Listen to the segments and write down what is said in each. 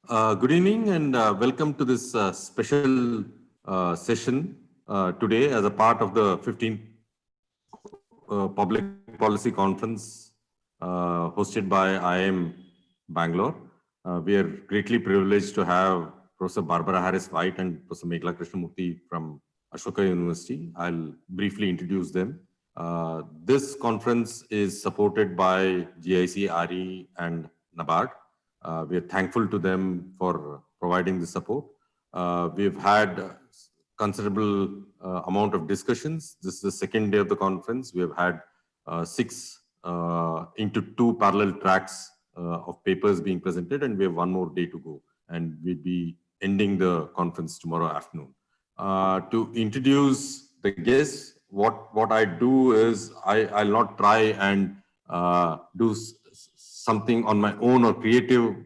Good evening and welcome to this special session today as a part of the 15th Public Policy Conference hosted by IIM Bangalore. We are greatly privileged to have Professor Barbara Harris-White and Professor Mekhala Krishnamurthy from Ashoka University. I'll briefly introduce them. This conference is supported by GIC, RE and NABARD. We are thankful to them for providing the support. We've had considerable amount of discussions. This is the second day of the conference. We have had 6 into 2 parallel tracks of papers being presented, and we have 1 more day to go. And we'll be ending the conference tomorrow afternoon. To introduce the guests, what I do is I'll not try and do something on my own or creative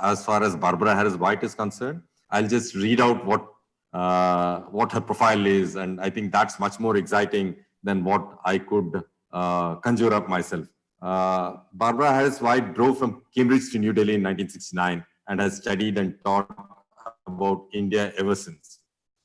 as far as Barbara Harris-White is concerned. I'll just read out what her profile is, and I think that's much more exciting than what I could conjure up myself. Barbara Harris-White drove from Cambridge to New Delhi in 1969 and has studied and taught about India ever since,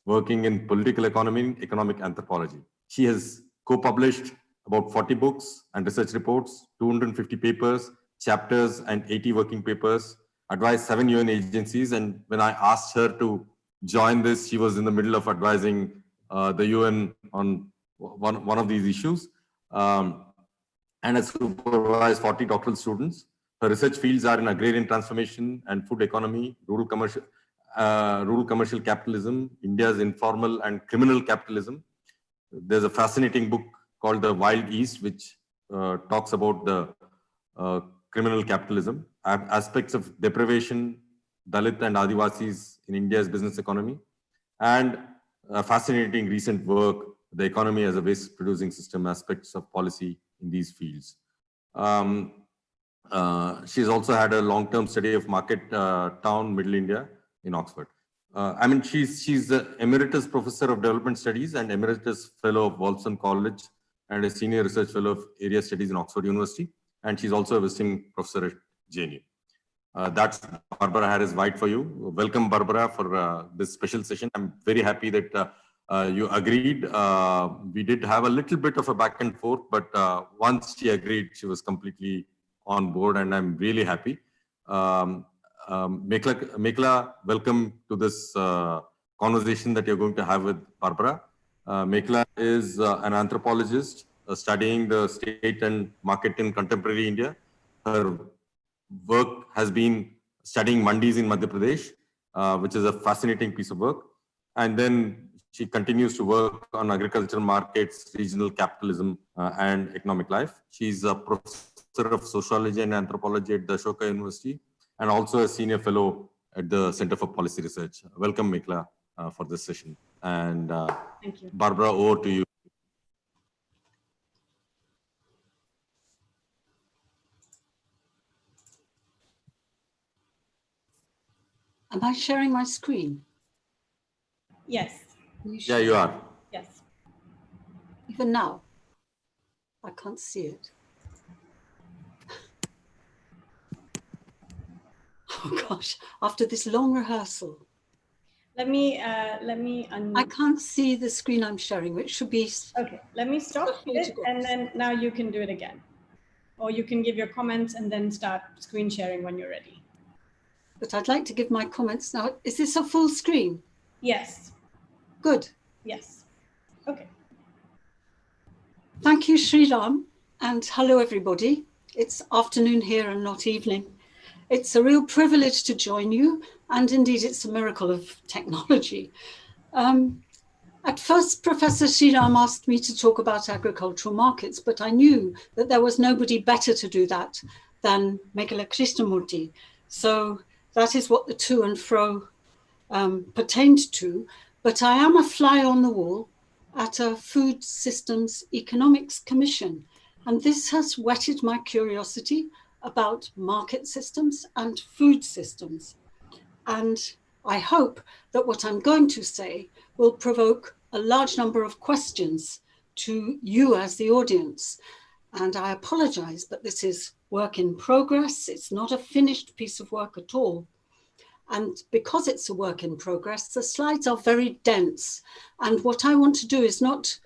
working in political economy and economic anthropology. She has co-published about 40 books and research reports, 250 papers, chapters, and 80 working papers, advised 7 UN agencies. And when I asked her to join this, she was in the middle of advising the UN on one of these issues, and has supervised 40 doctoral students. Her research fields are in agrarian transformation and food economy, rural commercial capitalism, India's informal and criminal capitalism. There's a fascinating book called The Wild East, which talks about the criminal capitalism, aspects of deprivation, Dalit and Adivasis in India's business economy, and fascinating recent work, The Economy as a Waste Producing System, aspects of policy in these fields. She's also had a long-term study of market town, Middle India in Oxford. I mean, she's the Emeritus Professor of Development Studies and Emeritus Fellow of Wolfson College and a Senior Research Fellow of Area Studies in Oxford University. And she's also a visiting professor at JNU. That's Barbara Harris-White for you. Welcome, Barbara, for this special session. I'm very happy that you agreed. We did have a little bit of a back and forth, but once she agreed, she was completely on board, and I'm really happy. Mekhala, welcome to this conversation that you're going to have with Barbara. Mekhala is an anthropologist studying the state and market in contemporary India. Her work has been studying mandis in Madhya Pradesh, which is a fascinating piece of work. And then she continues to work on agricultural markets, regional capitalism, and economic life. She's a professor of sociology and anthropology at the Ashoka University, and also a senior fellow at the Center for Policy Research. Welcome, Mekhala, for this session. And thank you. Barbara, over to you. Am I sharing my screen? Yes. Yeah, you are. Yes. Even now? I can't see it. Oh gosh, after this long rehearsal. Let me I can't see the screen I'm sharing, which should be... Okay, let me stop it, and then now you can do it again. Or you can give your comments and then start screen sharing when you're ready. But I'd like to give my comments now. Is this a full screen? Yes. Good. Yes. Okay. Thank you, Sriram, and hello, everybody. It's afternoon here and not evening. It's a real privilege to join you, and indeed it's a miracle of technology. At first, Professor Sriram asked me to talk about agricultural markets, but I knew that there was nobody better to do that than Mekhala Krishnamurthy. So that is what the to and fro pertained to. But I am a fly on the wall at a Food Systems Economics Commission, and this has whetted my curiosity about market systems and food systems. And I hope that what I'm going to say will provoke a large number of questions to you as the audience. And I apologize, but this is work in progress. It's not a finished piece of work at all. And because it's a work in progress, the slides are very dense. And what I want to do is not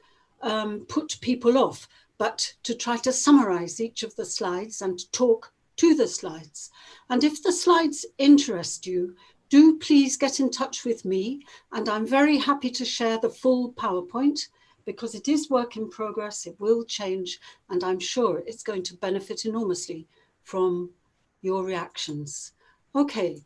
put people off, but to try to summarize each of the slides and talk to the slides. And if the slides interest you, do please get in touch with me. And I'm very happy to share the full PowerPoint, because it is work in progress, it will change, and I'm sure it's going to benefit enormously from your reactions. Okay.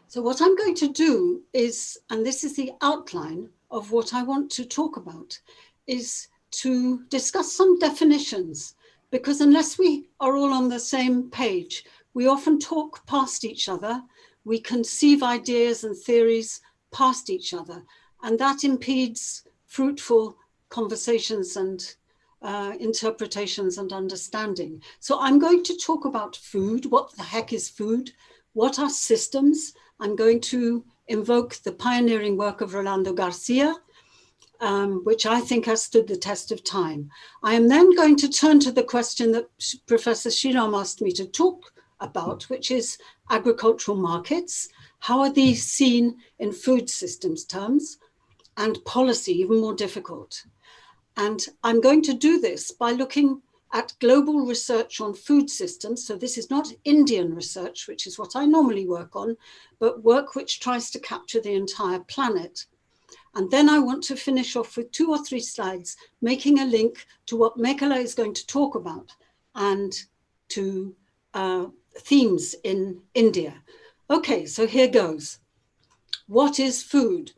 So what I'm going to do is, and this is the outline of what I want to talk about, is to discuss some definitions, because unless we are all on the same page, we often talk past each other, we conceive ideas and theories past each other, and that impedes fruitful conversations and interpretations and understanding. So I'm going to talk about food. What the heck is food? What are systems? I'm going to invoke the pioneering work of Rolando Garcia, which I think has stood the test of time. I am then going to turn to the question that Professor Sriram asked me to talk about, which is agricultural markets. How are these seen in food systems terms? And policy, even more difficult. And I'm going to do this by looking at global research on food systems. So this is not Indian research, which is what I normally work on, but work which tries to capture the entire planet. And then I want to finish off with 2 or 3 slides, making a link to what Mekhala is going to talk about and to themes in India. Okay, so here goes. What is food?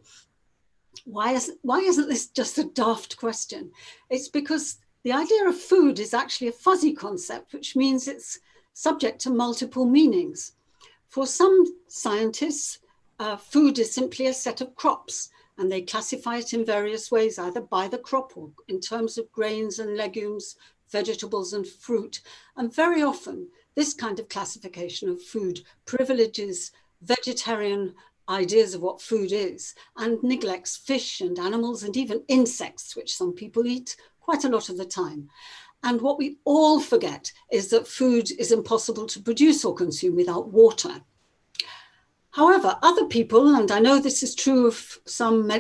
Why isn't this just a daft question? It's because the idea of food is actually a fuzzy concept, which means it's subject to multiple meanings. For some scientists, food is simply a set of crops, and they classify it in various ways, either by the crop or in terms of grains and legumes, vegetables and fruit. And very often, this kind of classification of food privileges vegetarian ideas of what food is and neglects fish and animals and even insects, which some people eat quite a lot of the time. And what we all forget is that food is impossible to produce or consume without water. However, other people, and I know this is true of some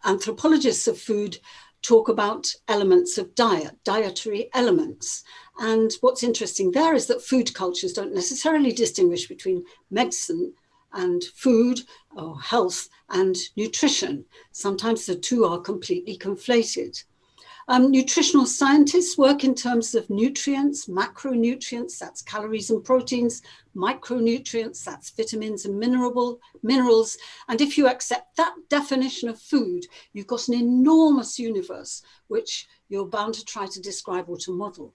anthropologists of food, talk about elements of diet, dietary elements. And what's interesting there is that food cultures don't necessarily distinguish between medicine and food or health and nutrition. Sometimes the two are completely conflated. Nutritional scientists work in terms of nutrients, macronutrients, that's calories and proteins, micronutrients, that's vitamins and minerals. And if you accept that definition of food, you've got an enormous universe which you're bound to try to describe or to model.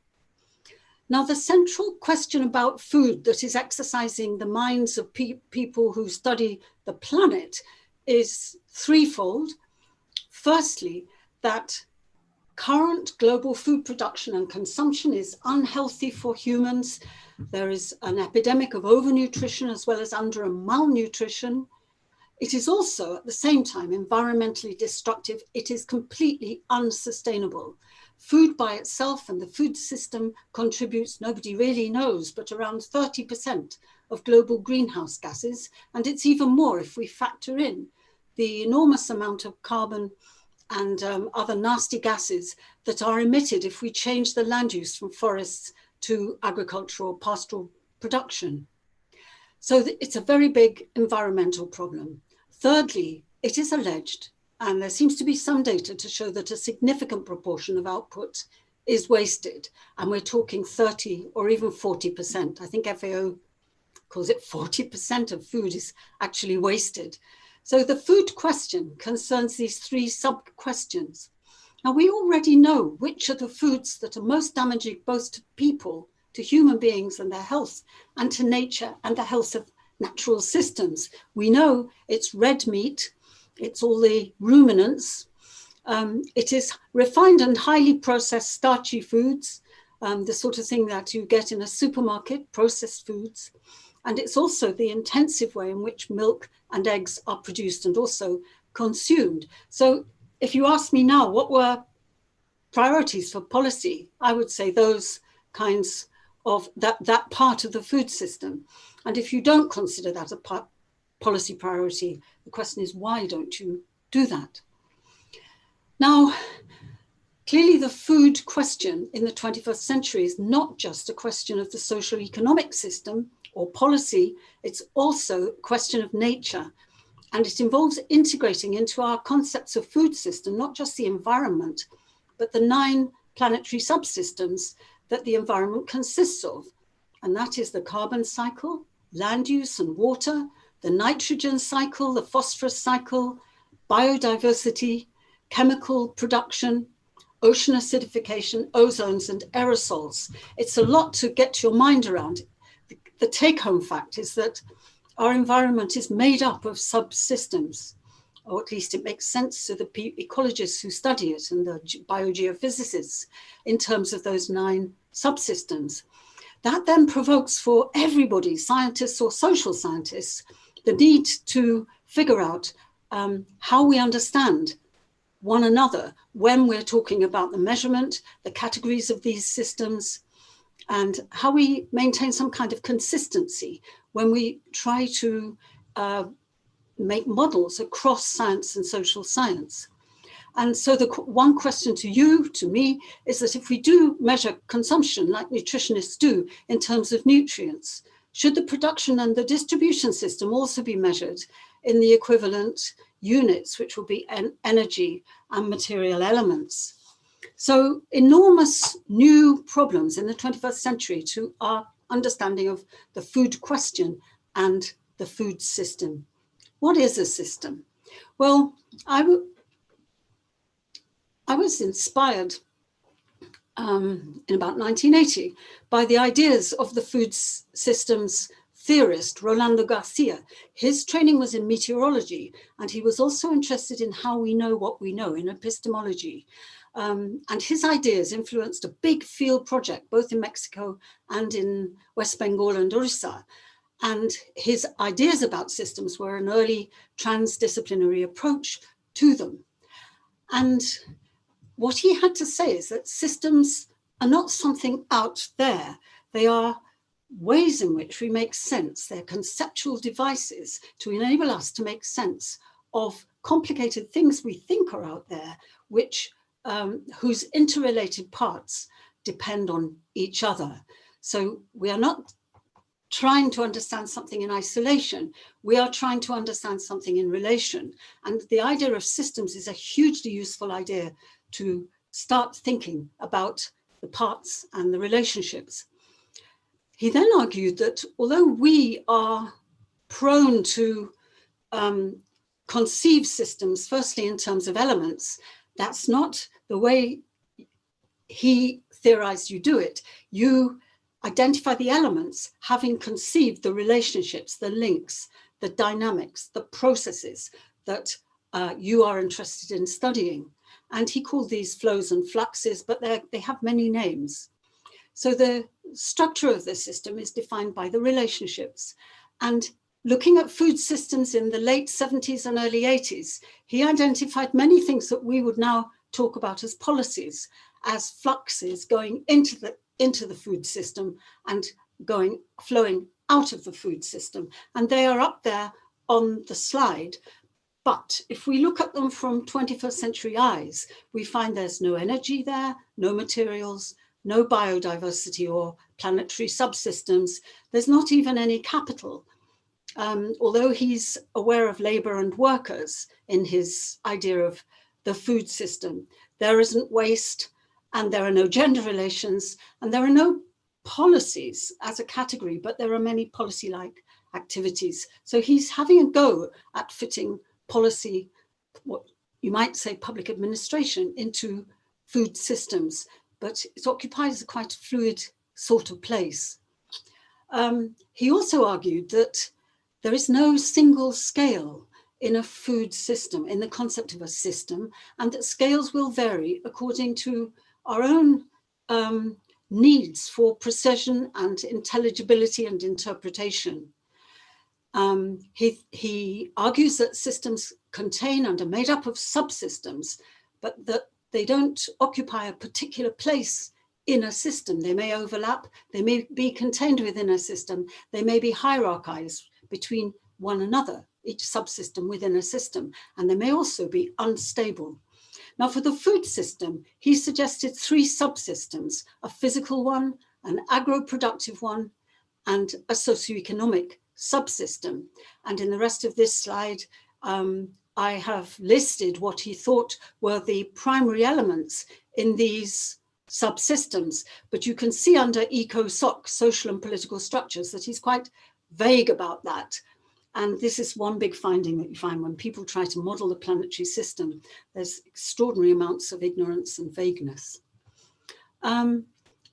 Now, the central question about food that is exercising the minds of people who study the planet is threefold. Firstly, that current global food production and consumption is unhealthy for humans. There is an epidemic of overnutrition as well as under and malnutrition. It is also at the same time environmentally destructive. It is completely unsustainable. Food by itself and the food system contributes, nobody really knows, but around 30% of global greenhouse gases. And it's even more if we factor in the enormous amount of carbon and other nasty gases that are emitted if we change the land use from forests to agricultural or pastoral production. So it's a very big environmental problem. Thirdly, it is alleged, and there seems to be some data to show that a significant proportion of output is wasted. And we're talking 30 or even 40%. I think FAO calls it 40% of food is actually wasted. So the food question concerns these 3 sub-questions. Now, we already know which are the foods that are most damaging both to people, to human beings and their health, and to nature and the health of natural systems. We know it's red meat, it's all the ruminants, it is refined and highly processed starchy foods, the sort of thing that you get in a supermarket, processed foods. And it's also the intensive way in which milk and eggs are produced and also consumed. So if you ask me now, what were priorities for policy? I would say those kinds of that part of the food system. And if you don't consider that a policy priority, the question is, why don't you do that? Now, clearly the food question in the 21st century is not just a question of the social economic system or policy, it's also a question of nature. And it involves integrating into our concepts of food system, not just the environment, but the 9 planetary subsystems that the environment consists of. And that is the carbon cycle, land use and water, the nitrogen cycle, the phosphorus cycle, biodiversity, chemical production, ocean acidification, ozones and aerosols. It's a lot to get your mind around. The take-home fact is that our environment is made up of subsystems, or at least it makes sense to the ecologists who study it and the biogeophysicists in terms of those 9 subsystems. That then provokes for everybody, scientists or social scientists, the need to figure out how we understand one another when we're talking about the measurement, the categories of these systems, and how we maintain some kind of consistency when we try to make models across science and social science. And so the one question to you, to me, is that if we do measure consumption like nutritionists do in terms of nutrients, should the production and the distribution system also be measured in the equivalent units, which will be energy and material elements? So enormous new problems in the 21st century to our understanding of the food question and the food system. What is a system? Well, I was inspired in about 1980 by the ideas of the food systems theorist, Rolando Garcia. His training was in meteorology, and he was also interested in how we know what we know in epistemology. And his ideas influenced a big field project, both in Mexico and in West Bengal and Orissa. And his ideas about systems were an early transdisciplinary approach to them. And what he had to say is that systems are not something out there. They are ways in which we make sense. They're conceptual devices to enable us to make sense of complicated things we think are out there, which whose interrelated parts depend on each other. So we are not trying to understand something in isolation. We are trying to understand something in relation. And the idea of systems is a hugely useful idea to start thinking about the parts and the relationships. He then argued that although we are prone to conceive systems, firstly in terms of elements, that's not the way he theorized you do it. You identify the elements, having conceived the relationships, the links, the dynamics, the processes that you are interested in studying. And he called these flows and fluxes, but they have many names. So the structure of the system is defined by the relationships. And looking at food systems in the late 70s and early 80s, he identified many things that we would now talk about as policies, as fluxes going into the food system and flowing out of the food system. And they are up there on the slide. But if we look at them from 21st century eyes, we find there's no energy there, no materials, no biodiversity or planetary subsystems. There's not even any capital. Although he's aware of labor and workers in his idea of the food system, there isn't waste, and there are no gender relations, and there are no policies as a category, but there are many policy-like activities. So he's having a go at fitting policy, what you might say public administration, into food systems, but it occupies a quite fluid sort of place. He also argued that there is no single scale in a food system, in the concept of a system, and that scales will vary according to our own needs for precision and intelligibility and interpretation. He argues that systems contain and are made up of subsystems, but that they don't occupy a particular place in a system. They may overlap, they may be contained within a system, they may be hierarchized between one another, each subsystem within a system, and they may also be unstable. Now, for the food system, he suggested 3 subsystems: a physical one, an agro-productive one, and a socioeconomic subsystem. And in the rest of this slide, I have listed what he thought were the primary elements in these subsystems. But you can see under eco-soc, social and political structures, that he's quite vague about that. And this is one big finding that you find when people try to model the planetary system. There's extraordinary amounts of ignorance and vagueness.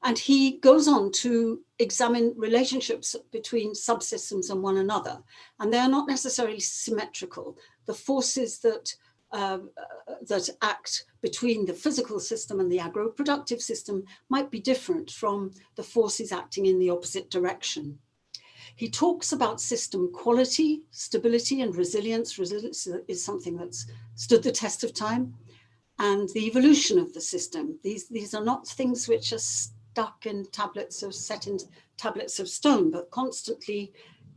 And he goes on to examine relationships between subsystems and one another. And they are not necessarily symmetrical. The forces that, that act between the physical system and the agro-productive system might be different from the forces acting in the opposite direction. He talks about system quality, stability, and resilience. Resilience is something that's stood the test of time. And the evolution of the system. These are not things which are stuck in tablets or set in tablets of stone, but constantly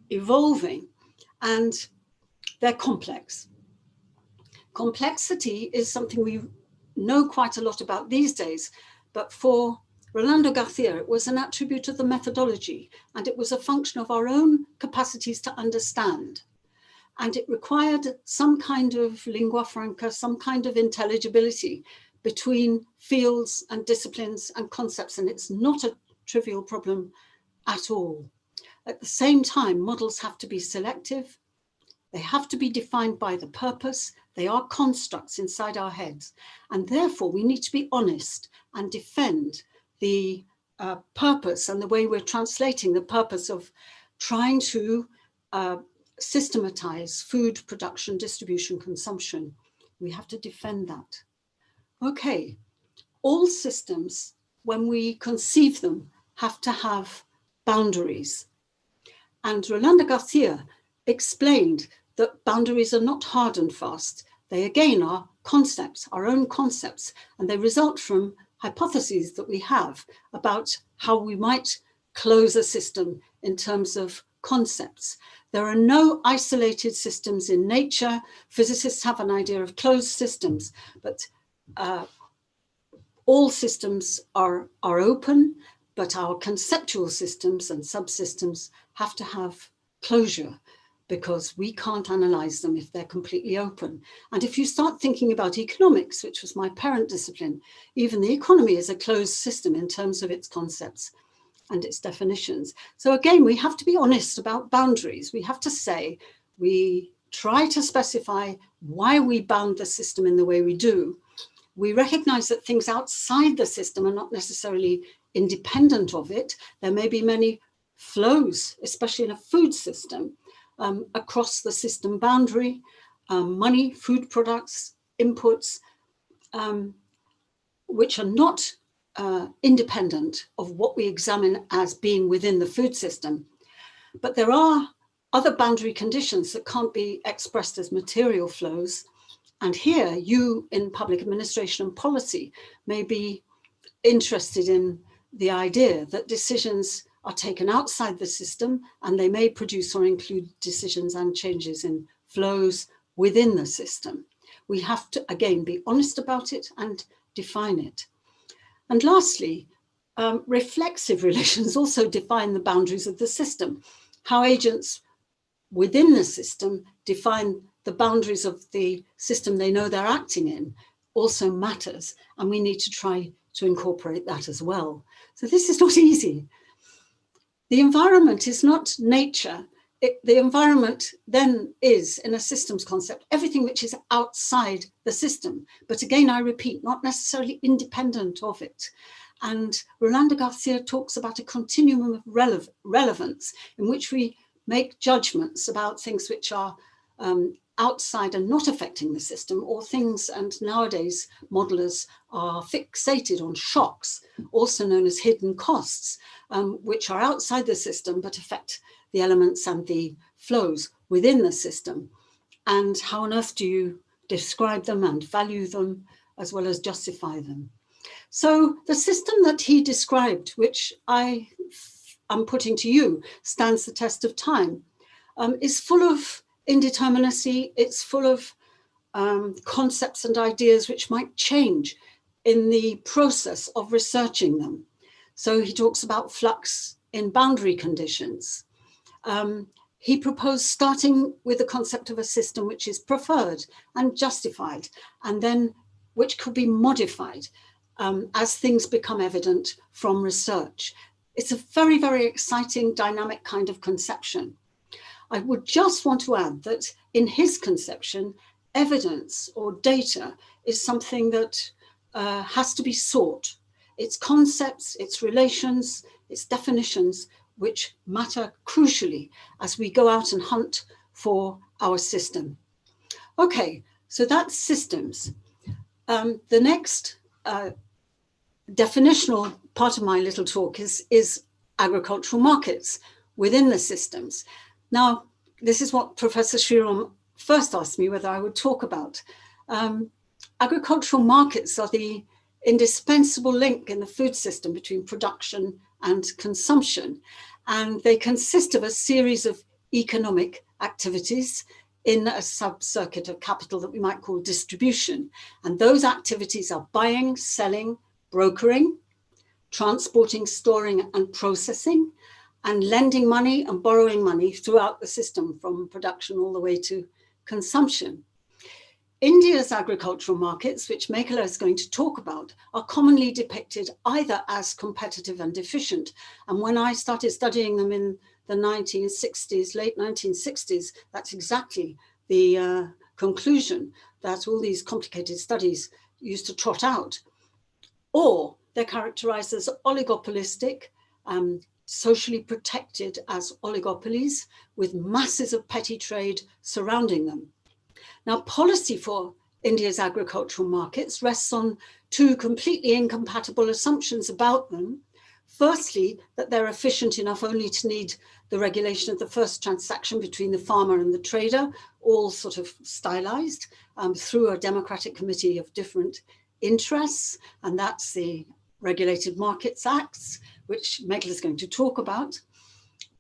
evolving. And they're complex. Complexity is something we know quite a lot about these days, but for Rolando Garcia, it was an attribute of the methodology, and it was a function of our own capacities to understand. And it required some kind of lingua franca, some kind of intelligibility between fields and disciplines and concepts. And it's not a trivial problem at all. At the same time, models have to be selective. They have to be defined by the purpose. They are constructs inside our heads. And therefore, we need to be honest and defend the purpose and the way we're translating the purpose of trying to systematize food production, distribution, consumption. We have to defend that. Okay, all systems, when we conceive them, have to have boundaries. And Rolando Garcia explained that boundaries are not hard and fast. They again are concepts, our own concepts, and they result from hypotheses that we have about how we might close a system in terms of concepts. There are no isolated systems in nature. Physicists have an idea of closed systems, but all systems are open, but our conceptual systems and subsystems have to have closure because we can't analyze them if they're completely open. And if you start thinking about economics, which was my parent discipline, even the economy is a closed system in terms of its concepts and its definitions. So again, we have to be honest about boundaries. We have to say, we try to specify why we bound the system in the way we do. We recognize that things outside the system are not necessarily independent of it. There may be many flows, especially in a food system, across the system boundary, money, food products, inputs, which are not independent of what we examine as being within the food system. But there are other boundary conditions that can't be expressed as material flows. And here you in public administration and policy may be interested in the idea that decisions are taken outside the system and they may produce or include decisions and changes in flows within the system. We have to, again, be honest about it and define it. And lastly, reflexive relations also define the boundaries of the system. How agents within the system define the boundaries of the system they know they're acting in also matters, and we need to try to incorporate that as well. So this is not easy. The environment is not nature. The environment then is, in a systems concept, everything which is outside the system. But again, I repeat, not necessarily independent of it. And Rolando Garcia talks about a continuum of relevance in which we make judgments about things which are outside and not affecting the system, or things, and nowadays modelers are fixated on shocks, also known as hidden costs, which are outside the system but affect the elements and the flows within the system. And how on earth do you describe them and value them as well as justify them? So the system that he described, which I'm putting to you, stands the test of time, is full of indeterminacy. It's full of concepts and ideas which might change in the process of researching them. So he talks about flux in boundary conditions. He proposed starting with the concept of a system which is preferred and justified, and then which could be modified as things become evident from research. It's a very, very exciting, dynamic kind of conception. I would just want to add that in his conception, evidence or data is something that has to be sought. It's concepts, it's relations, it's definitions which matter crucially as we go out and hunt for our system. Okay, so that's systems. The next definitional part of my little talk is agricultural markets within the systems. Now, this is what Professor Sriram first asked me whether I would talk about. Agricultural markets are the indispensable link in the food system between production and consumption. And they consist of a series of economic activities in a sub-circuit of capital that we might call distribution. And those activities are buying, selling, brokering, transporting, storing, and processing, and lending money and borrowing money throughout the system from production all the way to consumption. India's agricultural markets, which Mekhala is going to talk about, are commonly depicted either as competitive and efficient. And when I started studying them in the 1960s, late 1960s, that's exactly the conclusion that all these complicated studies used to trot out. Or they're characterized as oligopolistic, socially protected as oligopolies, with masses of petty trade surrounding them. Now, policy for India's agricultural markets rests on two completely incompatible assumptions about them. Firstly, that they're efficient enough only to need the regulation of the first transaction between the farmer and the trader, all sort of stylized through a democratic committee of different interests. And that's the Regulated Markets Acts, which Mekhala is going to talk about.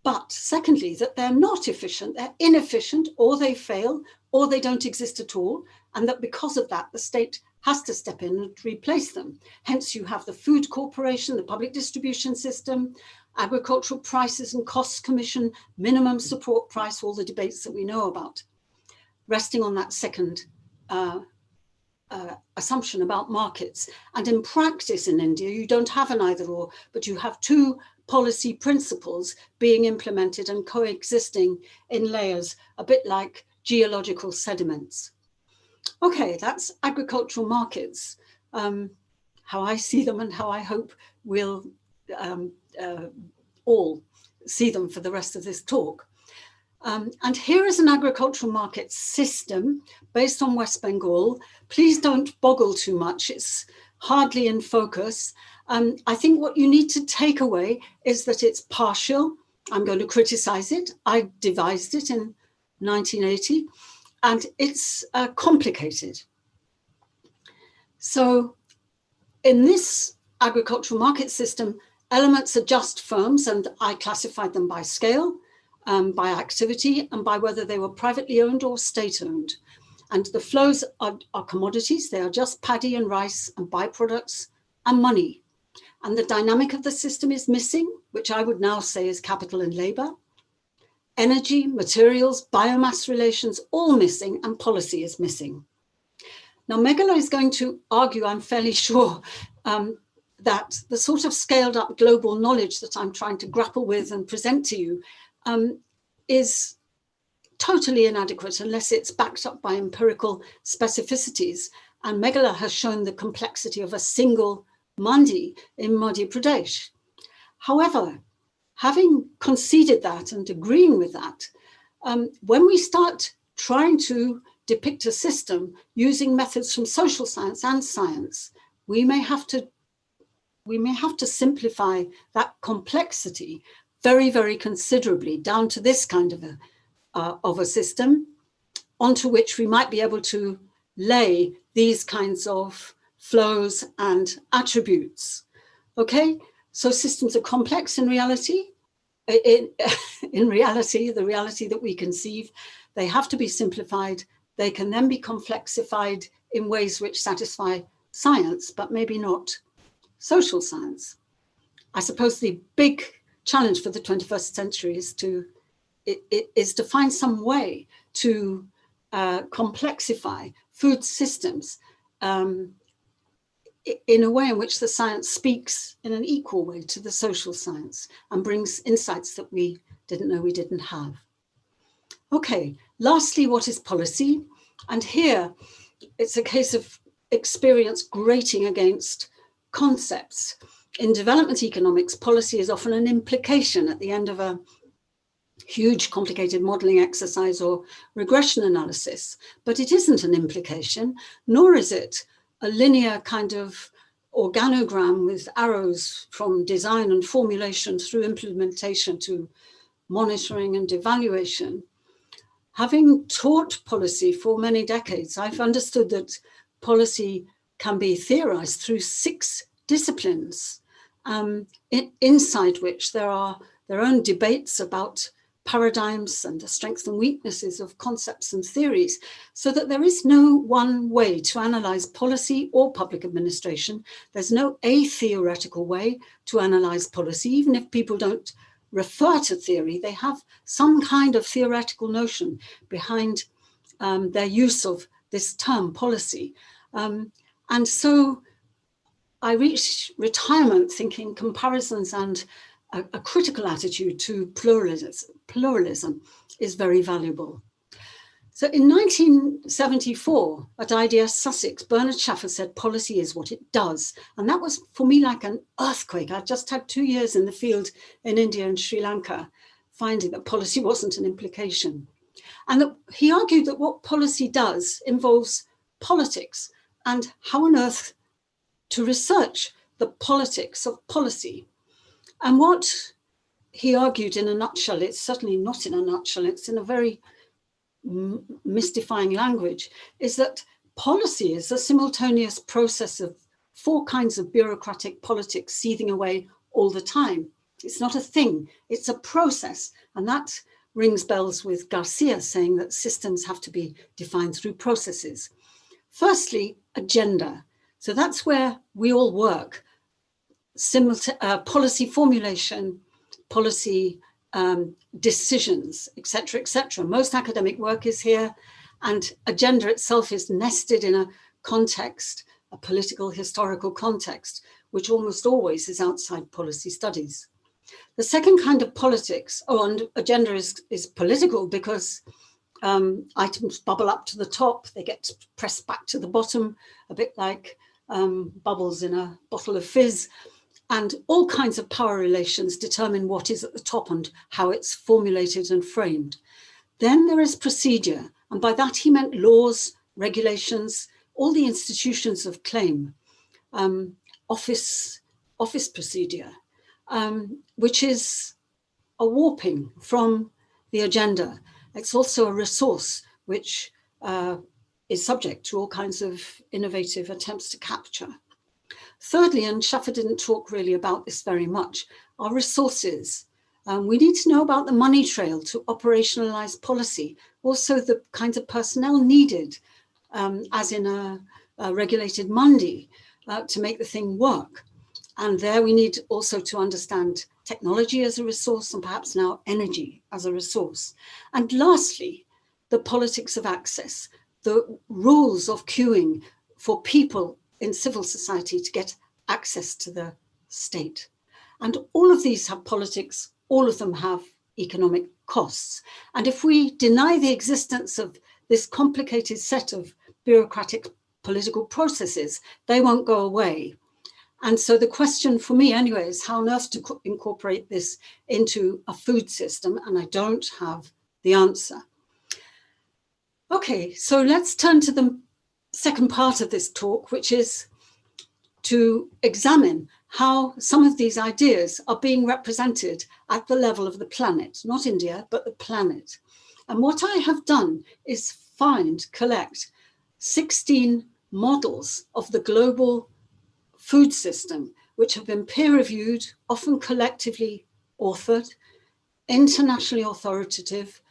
But secondly, that they're not efficient, they're inefficient, or they fail, or they don't exist at all. And that because of that, the state has to step in and replace them. Hence, you have the Food Corporation, the public distribution system, Agricultural Prices and Costs Commission, minimum support price, all the debates that we know about, resting on that second assumption about markets. And in practice in India, you don't have an either or, but you have two policy principles being implemented and coexisting in layers, a bit like geological sediments. Okay, that's agricultural markets, how I see them and how I hope we'll all see them for the rest of this talk. And here is an agricultural market system based on West Bengal. Please don't boggle too much, it's hardly in focus. I think what you need to take away is that it's partial. I'm going to criticize it. I devised it in 1980, and it's complicated. So in this agricultural market system, elements are just firms, and I classified them by scale, by activity, and by whether they were privately owned or state-owned. And the flows are commodities. They are just paddy and rice and byproducts and money. And the dynamic of the system is missing, which I would now say is capital and labor. Energy, materials, biomass relations, all missing, and policy is missing. Now, Mekhala is going to argue, I'm fairly sure, that the sort of scaled up global knowledge that I'm trying to grapple with and present to you is totally inadequate unless it's backed up by empirical specificities. And Mekhala has shown the complexity of a single mandi in Madhya Pradesh. However, having conceded that and agreeing with that, when we start trying to depict a system using methods from social science and science, we may have to simplify that complexity very, very considerably down to this kind of a system onto which we might be able to lay these kinds of flows, and attributes. Okay, so systems are complex in reality. In reality, the reality that we conceive, they have to be simplified. They can then be complexified in ways which satisfy science, but maybe not social science. I suppose the big challenge for the 21st century is to find some way to complexify food systems in a way in which the science speaks in an equal way to the social science and brings insights that we didn't know we didn't have. Okay, lastly, what is policy? And here it's a case of experience grating against concepts. In development economics, policy is often an implication at the end of a huge complicated modeling exercise or regression analysis, but it isn't an implication, nor is it a linear kind of organogram with arrows from design and formulation through implementation to monitoring and evaluation. Having taught policy for many decades, I've understood that policy can be theorized through 6 disciplines, inside which there are their own debates about paradigms and the strengths and weaknesses of concepts and theories, so that there is no one way to analyze policy or public administration. There's no theoretical way to analyze policy. Even if people don't refer to theory, they have some kind of theoretical notion behind their use of this term policy. And so I reached retirement thinking comparisons and a critical attitude to pluralism is very valuable. So in 1974, at IDS Sussex, Bernard Schaffer said, policy is what it does. And that was for me like an earthquake. I'd just had 2 years in the field in India and Sri Lanka, finding that policy wasn't an implication. And that he argued that what policy does involves politics and how on earth to research the politics of policy. And what he argued in a nutshell, it's certainly not in a nutshell, it's in a very mystifying language, is that policy is a simultaneous process of 4 kinds of bureaucratic politics seething away all the time. It's not a thing, it's a process. And that rings bells with Garcia saying that systems have to be defined through processes. Firstly, agenda. So that's where we all work. Policy formulation, policy decisions, etc., etc. Most academic work is here, and agenda itself is nested in a context, a political historical context, which almost always is outside policy studies. The second kind of politics, and agenda is political because items bubble up to the top, they get pressed back to the bottom, a bit like bubbles in a bottle of fizz. And all kinds of power relations determine what is at the top and how it's formulated and framed. Then there is procedure. And by that he meant laws, regulations, all the institutions of claim, office procedure, which is a warping from the agenda. It's also a resource which is subject to all kinds of innovative attempts to capture. Thirdly, and Schaffer didn't talk really about this very much, are resources. We need to know about the money trail to operationalize policy, also the kinds of personnel needed, as in a regulated Mandi, to make the thing work. And there we need also to understand technology as a resource and perhaps now energy as a resource. And lastly, the politics of access, the rules of queuing for people in civil society to get access to the state. And all of these have politics, all of them have economic costs. And if we deny the existence of this complicated set of bureaucratic political processes, they won't go away. And so the question for me anyway is how on earth to incorporate this into a food system, and I don't have the answer. Okay, so let's turn to the second part of this talk, which is to examine how some of these ideas are being represented at the level of the planet, not India, but the planet. And what I have done is collect 16 models of the global food system, which have been peer-reviewed, often collectively authored, internationally authoritative,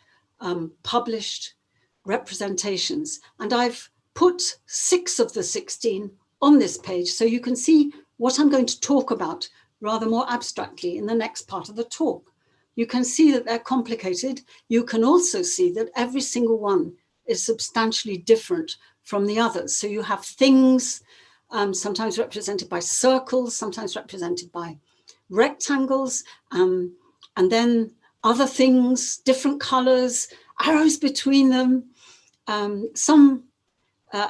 published representations. And I've put 6 of the 16 on this page, so you can see what I'm going to talk about rather more abstractly in the next part of the talk. You can see that they're complicated. You can also see that every single one is substantially different from the others. So you have things, sometimes represented by circles, sometimes represented by rectangles, and then other things, different colors, arrows between them, some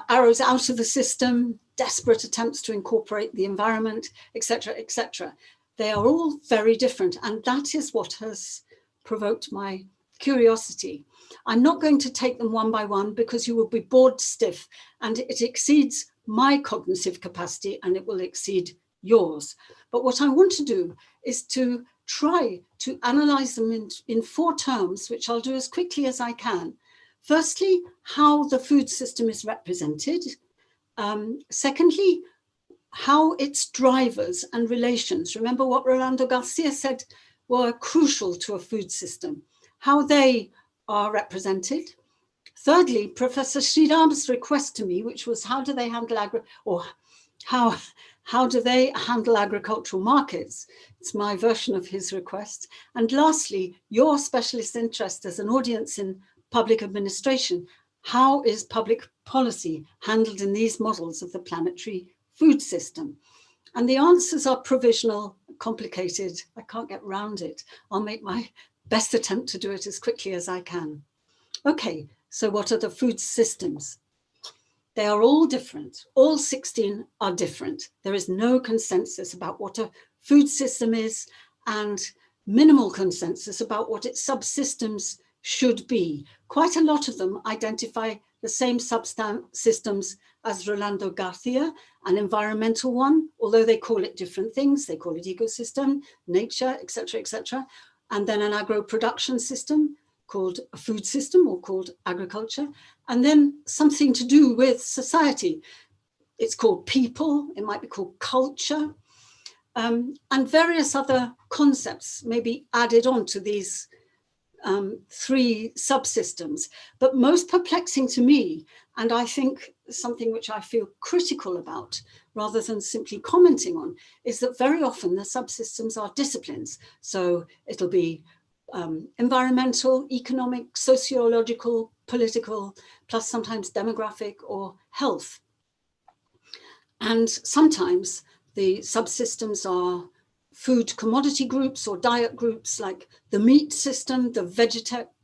arrows out of the system, desperate attempts to incorporate the environment, etc., etc. They are all very different, and that is what has provoked my curiosity. I'm not going to take them one by one because you will be bored stiff, and it exceeds my cognitive capacity and it will exceed yours. But what I want to do is to try to analyze them in 4 terms, which I'll do as quickly as I can. Firstly, how the food system is represented. Secondly, how its drivers and relations, remember what Rolando Garcia said were crucial to a food system, how they are represented. Thirdly, Professor Sriram's request to me, which was how do they handle how do they handle agricultural markets? It's my version of his request. And lastly, your specialist interest as an audience in public administration. How is public policy handled in these models of the planetary food system? And the answers are provisional, complicated. I can't get round it. I'll make my best attempt to do it as quickly as I can. Okay, so what are the food systems? They are all different. All 16 are different. There is no consensus about what a food system is and minimal consensus about what its subsystems should be. Quite a lot of them identify the same subsystems as Rolando Garcia, an environmental one, although they call it different things. They call it ecosystem, nature, etc., etc. And then an agro-production system called a food system or called agriculture. And then something to do with society. It's called people, it might be called culture, and various other concepts may be added on to these 3 subsystems. But most perplexing to me, and I think something which I feel critical about rather than simply commenting on, is that very often the subsystems are disciplines. So it'll be environmental, economic, sociological, political, plus sometimes demographic or health. And sometimes the subsystems are food commodity groups or diet groups like the meat system, the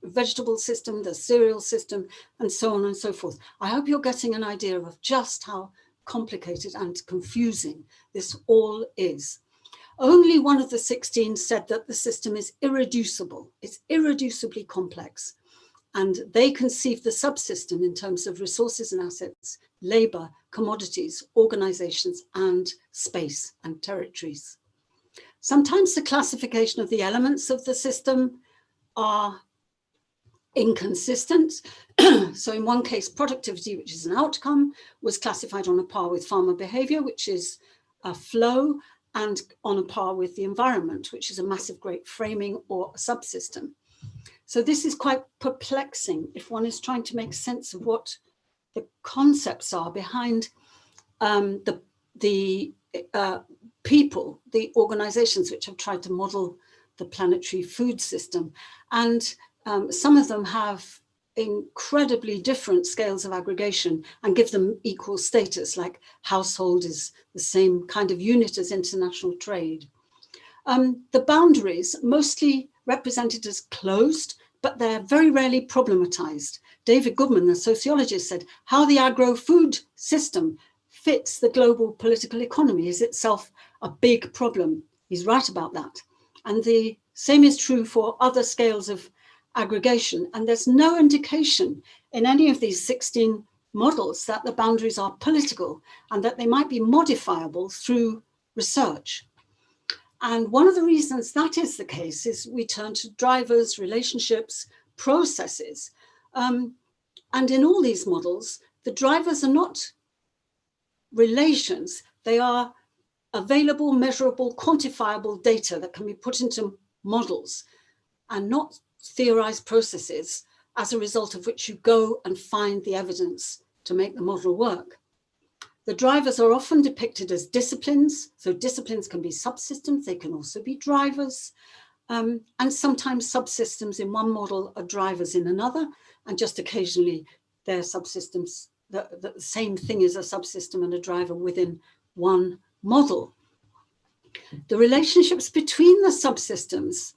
vegetable system, the cereal system, and so on and so forth. I hope you're getting an idea of just how complicated and confusing this all is. Only one of the 16 said that the system is irreducible. It's irreducibly complex. And they conceive the subsystem in terms of resources and assets, labor, commodities, organizations, and space and territories. Sometimes the classification of the elements of the system are inconsistent. So in one case, productivity, which is an outcome, was classified on a par with farmer behavior, which is a flow, and on a par with the environment, which is a massive great framing or a subsystem. So this is quite perplexing if one is trying to make sense of what the concepts are behind the people, the organizations which have tried to model the planetary food system. And some of them have incredibly different scales of aggregation and give them equal status, like household is the same kind of unit as international trade. The boundaries, mostly represented as closed, but they're very rarely problematized. David Goodman, the sociologist, said how the agro-food system fits the global political economy is itself a big problem. He's right about that. And the same is true for other scales of aggregation. And there's no indication in any of these 16 models that the boundaries are political and that they might be modifiable through research. And one of the reasons that is the case is we turn to drivers, relationships, processes. And in all these models, the drivers are not relations. They are available, measurable, quantifiable data that can be put into models and not theorized processes, as a result of which you go and find the evidence to make the model work. The drivers are often depicted as disciplines. So disciplines can be subsystems, they can also be drivers. And sometimes subsystems in one model are drivers in another, and just occasionally they're subsystems, the same thing as a subsystem and a driver within one model. The relationships between the subsystems,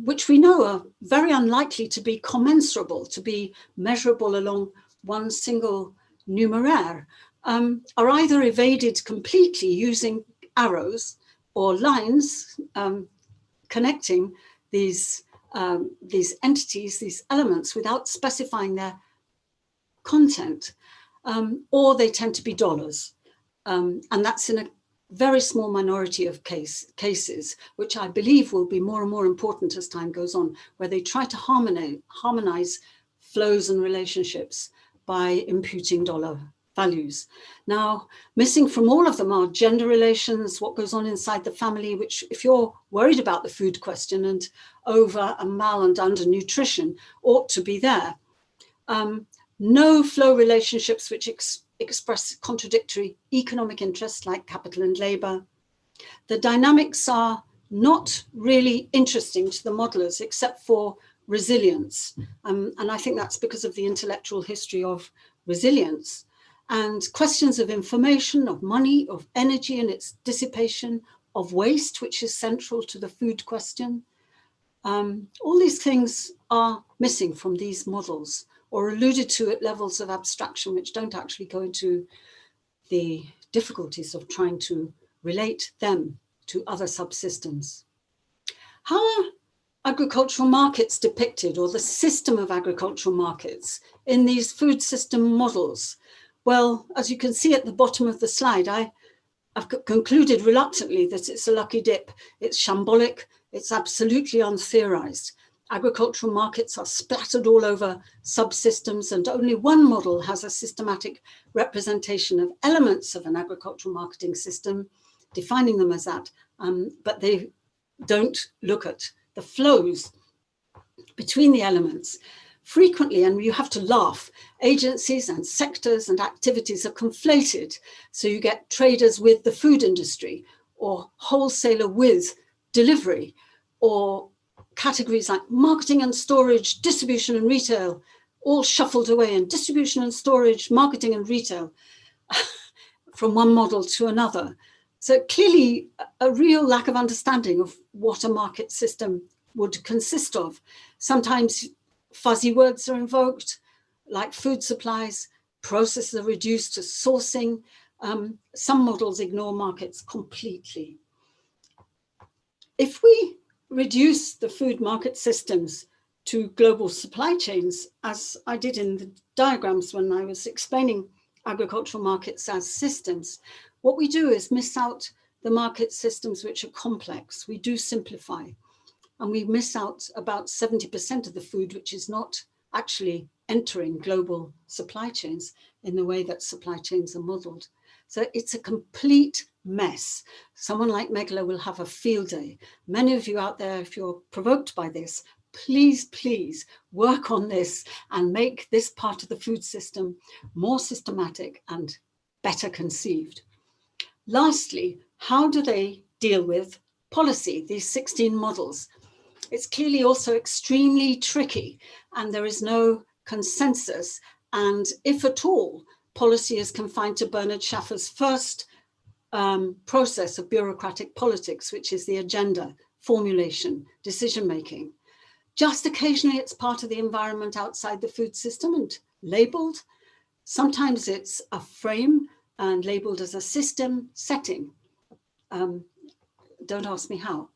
which we know are very unlikely to be commensurable, to be measurable along one single numeraire, are either evaded completely using arrows or lines connecting these entities, these elements, without specifying their content, or they tend to be dollars. And that's in a very small minority of cases, which I believe will be more and more important as time goes on, where they try to harmonize flows and relationships by imputing dollar values. Now, missing from all of them are gender relations, what goes on inside the family, which, if you're worried about the food question and over and mal and undernutrition, ought to be there. No flow relationships which express contradictory economic interests like capital and labor. The dynamics are not really interesting to the modelers except for resilience. And I think that's because of the intellectual history of resilience. And questions of information, of money, of energy and its dissipation, of waste, which is central to the food question. All these things are missing from these models, or alluded to at levels of abstraction which don't actually go into the difficulties of trying to relate them to other subsystems. How are agricultural markets depicted, or the system of agricultural markets, in these food system models? Well, as you can see at the bottom of the slide, I've concluded reluctantly that it's a lucky dip. It's shambolic, it's absolutely untheorized. Agricultural markets are splattered all over subsystems, and only one model has a systematic representation of elements of an agricultural marketing system, defining them as that, but they don't look at the flows between the elements. Frequently, and you have to laugh, agencies and sectors and activities are conflated. So you get traders with the food industry, or wholesaler with delivery, or categories like marketing and storage, distribution and retail, all shuffled away, and distribution and storage, marketing and retail, from one model to another. So clearly a real lack of understanding of what a market system would consist of. Sometimes fuzzy words are invoked, like food supplies, processes are reduced to sourcing. Some models ignore markets completely. If we reduce the food market systems to global supply chains, as I did in the diagrams when I was explaining agricultural markets as systems, what we do is miss out the market systems which are complex. We do simplify, and we miss out about 70% of the food which is not actually entering global supply chains in the way that supply chains are modeled. So it's a complete mess. Someone like Mekhala will have a field day. Many of you out there, if you're provoked by this, please work on this and make this part of the food system more systematic and better conceived. Lastly, how do they deal with policy, these 16 models? It's clearly also extremely tricky, and there is no consensus. And if at all, policy is confined to Bernard Schaffer's first process of bureaucratic politics, which is the agenda, formulation, decision-making. Just occasionally it's part of the environment outside the food system and labeled. Sometimes it's a frame and labeled as a system setting. Don't ask me how.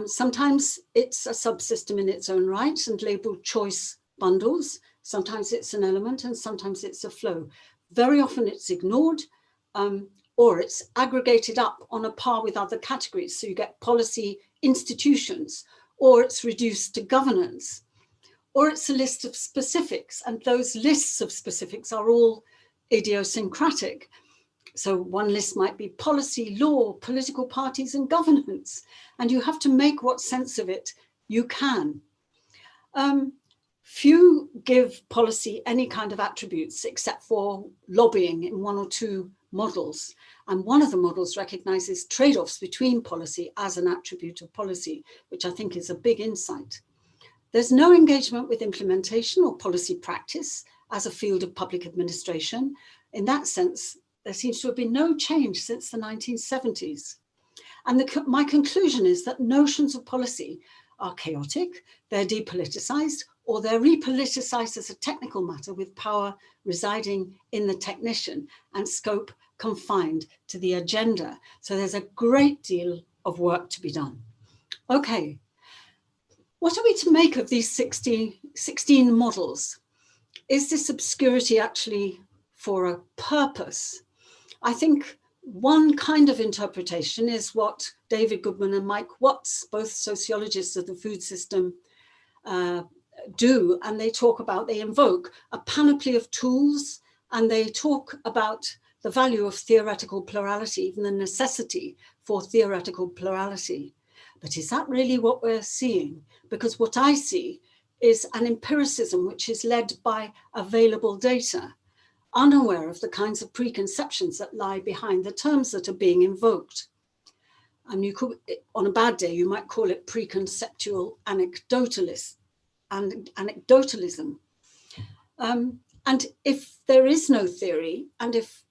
Sometimes it's a subsystem in its own right and labeled choice bundles. Sometimes it's an element and sometimes it's a flow. Very often it's ignored, or it's aggregated up on a par with other categories. So you get policy institutions, or it's reduced to governance, or it's a list of specifics, and those lists of specifics are all idiosyncratic. So one list might be policy, law, political parties and governance. And you have to make what sense of it you can. Few give policy any kind of attributes except for lobbying in one or two models. And one of the models recognizes trade-offs between policy as an attribute of policy, which I think is a big insight. There's no engagement with implementation or policy practice as a field of public administration. In that sense, there seems to have been no change since the 1970s. And my conclusion is that notions of policy are chaotic, they're depoliticized, or they're repoliticized as a technical matter with power residing in the technician and scope confined to the agenda. So there's a great deal of work to be done. Okay, what are we to make of these 16 models? Is this obscurity actually for a purpose? I think one kind of interpretation is what David Goodman and Mike Watts, both sociologists of the food system, do, and they invoke a panoply of tools, and they talk about the value of theoretical plurality, even the necessity for theoretical plurality. But is that really what we're seeing? Because what I see is an empiricism which is led by available data, unaware of the kinds of preconceptions that lie behind the terms that are being invoked. And you could, on a bad day, you might call it preconceptual anecdotalism. And if there is no theory, and if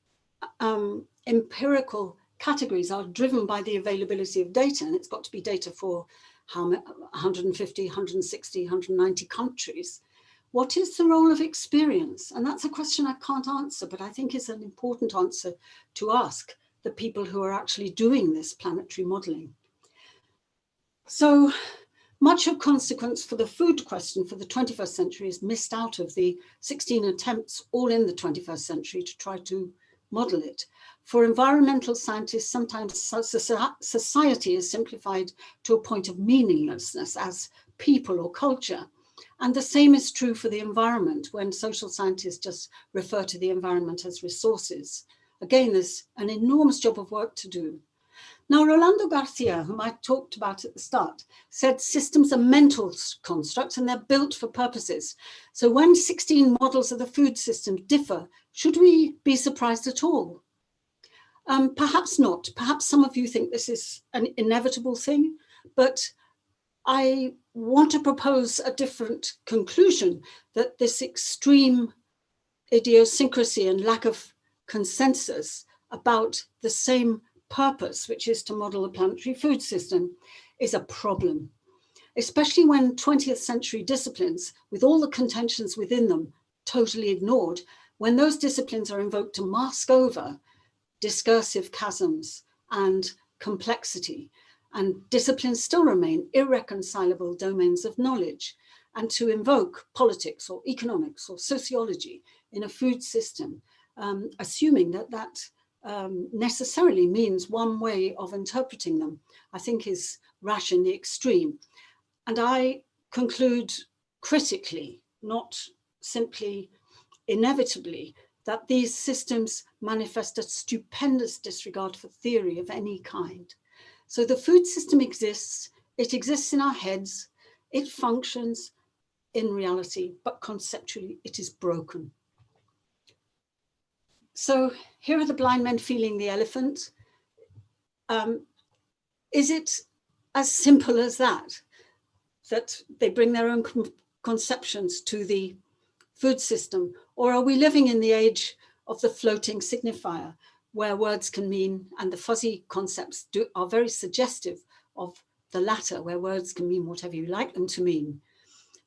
empirical categories are driven by the availability of data, and it's got to be data for 150, 160, 190 countries, what is the role of experience? And that's a question I can't answer, but I think is an important answer to ask the people who are actually doing this planetary modeling. So much of consequence for the food question for the 21st century is missed out of the 16 attempts all in the 21st century to try to model it. For environmental scientists, sometimes society is simplified to a point of meaninglessness as people or culture. And the same is true for the environment when social scientists just refer to the environment as resources. Again, there's an enormous job of work to do. Now, Rolando Garcia, whom I talked about at the start, said systems are mental constructs and they're built for purposes. So when 16 models of the food system differ, should we be surprised at all? Perhaps not. Perhaps some of you think this is an inevitable thing, but I want to propose a different conclusion, that this extreme idiosyncrasy and lack of consensus about the same purpose, which is to model a planetary food system, is a problem, especially when 20th century disciplines, with all the contentions within them totally ignored, when those disciplines are invoked to mask over discursive chasms and complexity, and disciplines still remain irreconcilable domains of knowledge, and to invoke politics or economics or sociology in a food system, assuming that that necessarily means one way of interpreting them, I think is rash in the extreme. And I conclude critically, not simply inevitably, that these systems manifest a stupendous disregard for theory of any kind. So the food system exists, it exists in our heads, it functions in reality, but conceptually it is broken. So here are the blind men feeling the elephant. Is it as simple as that, that they bring their own conceptions to the food system? Or are we living in the age of the floating signifier, where words can mean, and the fuzzy concepts are very suggestive of the latter, where words can mean whatever you like them to mean?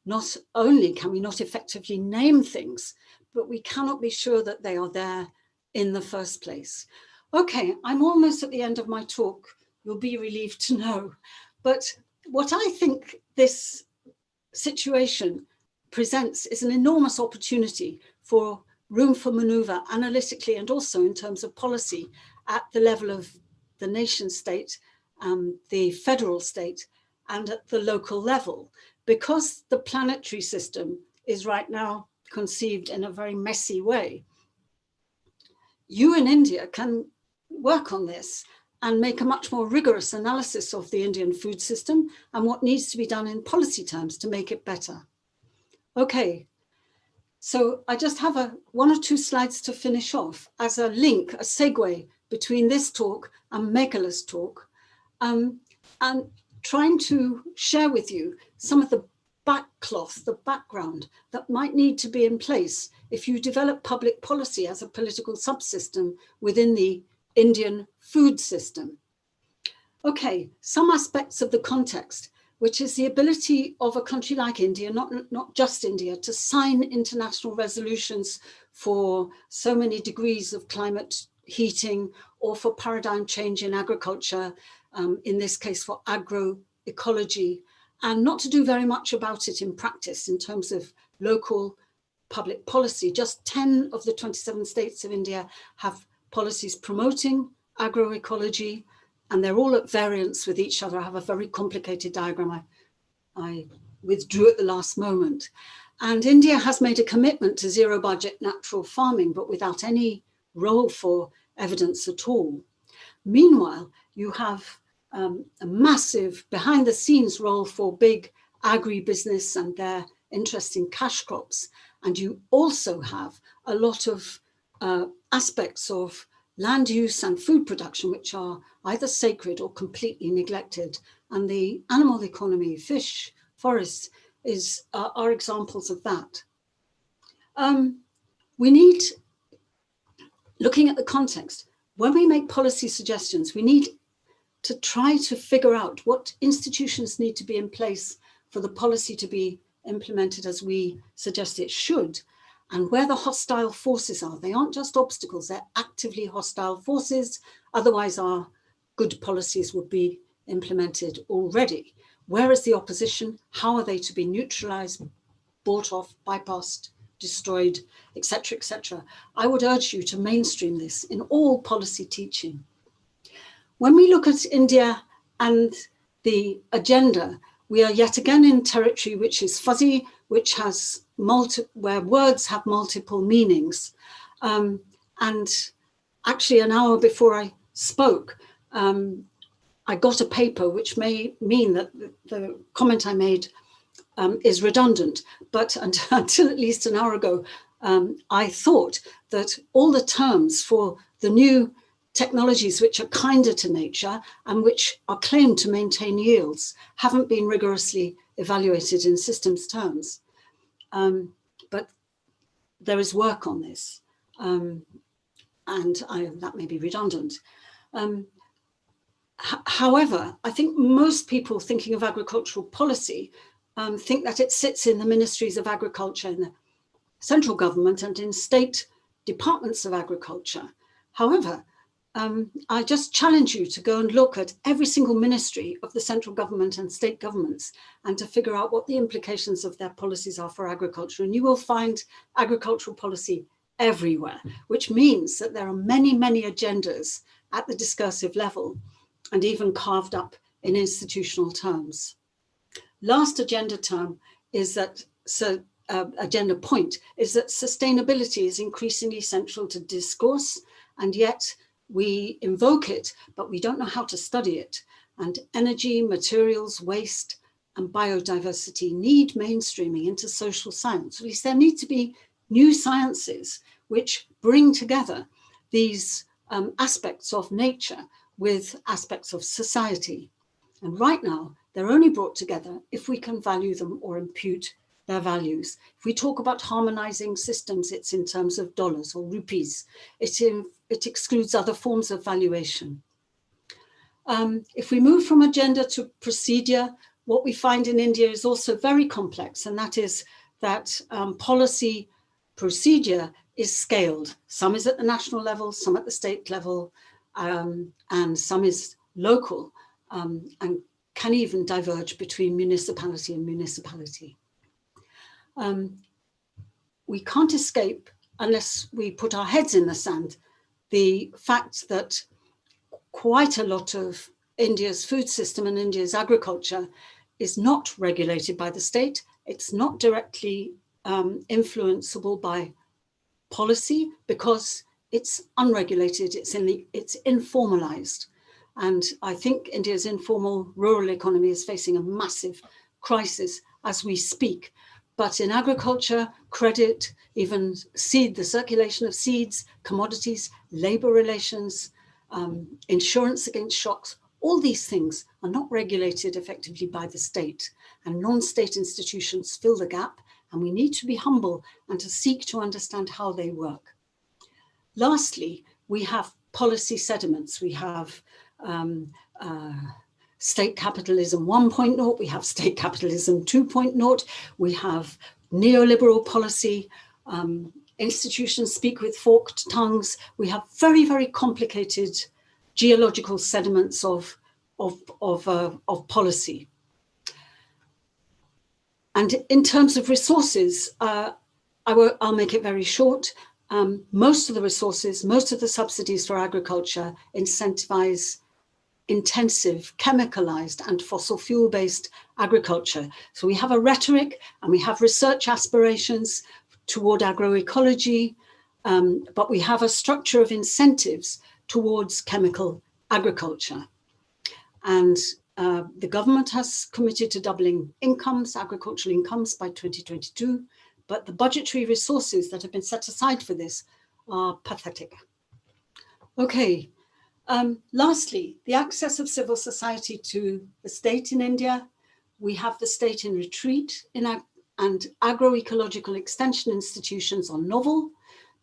Not only can we not effectively name things, but we cannot be sure that they are there in the first place. Okay, I'm almost at the end of my talk. You'll be relieved to know. But what I think this situation presents is an enormous opportunity for room for maneuver analytically and also in terms of policy at the level of the nation state, the federal state, and at the local level, because the planetary system is right now conceived in a very messy way. you in India can work on this and make a much more rigorous analysis of the Indian food system and what needs to be done in policy terms to make it better. Okay, so I just have one or two slides to finish off as a link, a segue between this talk and Mekhala's talk, and trying to share with you some of the backcloth, the background that might need to be in place if you develop public policy as a political subsystem within the Indian food system. Okay, some aspects of the context, which is the ability of a country like India, not just India, to sign international resolutions for so many degrees of climate heating or for paradigm change in agriculture, in this case for agroecology, and not to do very much about it in practice in terms of local public policy. Just 10 of the 27 states of India have policies promoting agroecology, and they're all at variance with each other. I have a very complicated diagram I withdrew at the last moment. And India has made a commitment to zero budget natural farming, but without any role for evidence at all. Meanwhile, you have a massive behind the scenes role for big agribusiness and their interest in cash crops. And you also have a lot of aspects of land use and food production, which are either sacred or completely neglected. And the animal economy, fish, forests, are examples of that. We need, looking at the context, when we make policy suggestions, we need to try to figure out what institutions need to be in place for the policy to be implemented as we suggest it should, and where the hostile forces are. They aren't just obstacles, they're actively hostile forces. Otherwise, our good policies would be implemented already. Where is the opposition? How are they to be neutralized, bought off, bypassed, destroyed, etc., etc.? I would urge you to mainstream this in all policy teaching. When we look at India and the agenda, we are yet again in territory which is fuzzy, which has where words have multiple meanings. And actually, an hour before I spoke, I got a paper which may mean that the comment I made is redundant, but until at least an hour ago, I thought that all the terms for the new technologies which are kinder to nature and which are claimed to maintain yields haven't been rigorously evaluated in systems terms. But there is work on this, and that may be redundant. However, I think most people thinking of agricultural policy think that it sits in the ministries of agriculture, in the central government and in state departments of agriculture. However, I just challenge you to go and look at every single ministry of the central government and state governments and to figure out what the implications of their policies are for agriculture. And you will find agricultural policy everywhere, which means that there are many, many agendas at the discursive level and even carved up in institutional terms. Last agenda term is that, agenda point is that sustainability is increasingly central to discourse, and yet we invoke it, but we don't know how to study it. And energy, materials, waste, and biodiversity need mainstreaming into social science. At least there need to be new sciences which bring together these aspects of nature with aspects of society. And right now, they're only brought together if we can value them or impute their values. If we talk about harmonizing systems, it's in terms of dollars or rupees. It excludes other forms of valuation. If we move from agenda to procedure, what we find in India is also very complex, and that is that policy procedure is scaled. Some is at the national level, some at the state level, and some is local, and can even diverge between municipality and municipality. We can't escape, unless we put our heads in the sand, the fact that quite a lot of India's food system and India's agriculture is not regulated by the state. It's not directly influenceable by policy because it's unregulated, it's informalized. And I think India's informal rural economy is facing a massive crisis as we speak. But in agriculture, credit, even the circulation of seeds, commodities, labor relations, insurance against shocks, all these things are not regulated effectively by the state, and non-state institutions fill the gap, and we need to be humble and to seek to understand how they work. Lastly, we have policy sediments. We have state capitalism 1.0, we have state capitalism 2.0, we have neoliberal policy, institutions speak with forked tongues. We have very, very complicated geological sediments of policy. And in terms of resources, I'll make it very short. Most of the resources, most of the subsidies for agriculture incentivize intensive, chemicalized and fossil fuel-based agriculture. So we have a rhetoric and we have research aspirations toward agroecology, but we have a structure of incentives towards chemical agriculture. And the government has committed to doubling incomes, agricultural incomes by 2022, but the budgetary resources that have been set aside for this are pathetic. Okay, lastly, the access of civil society to the state in India. We have the state in retreat and agroecological extension institutions are novel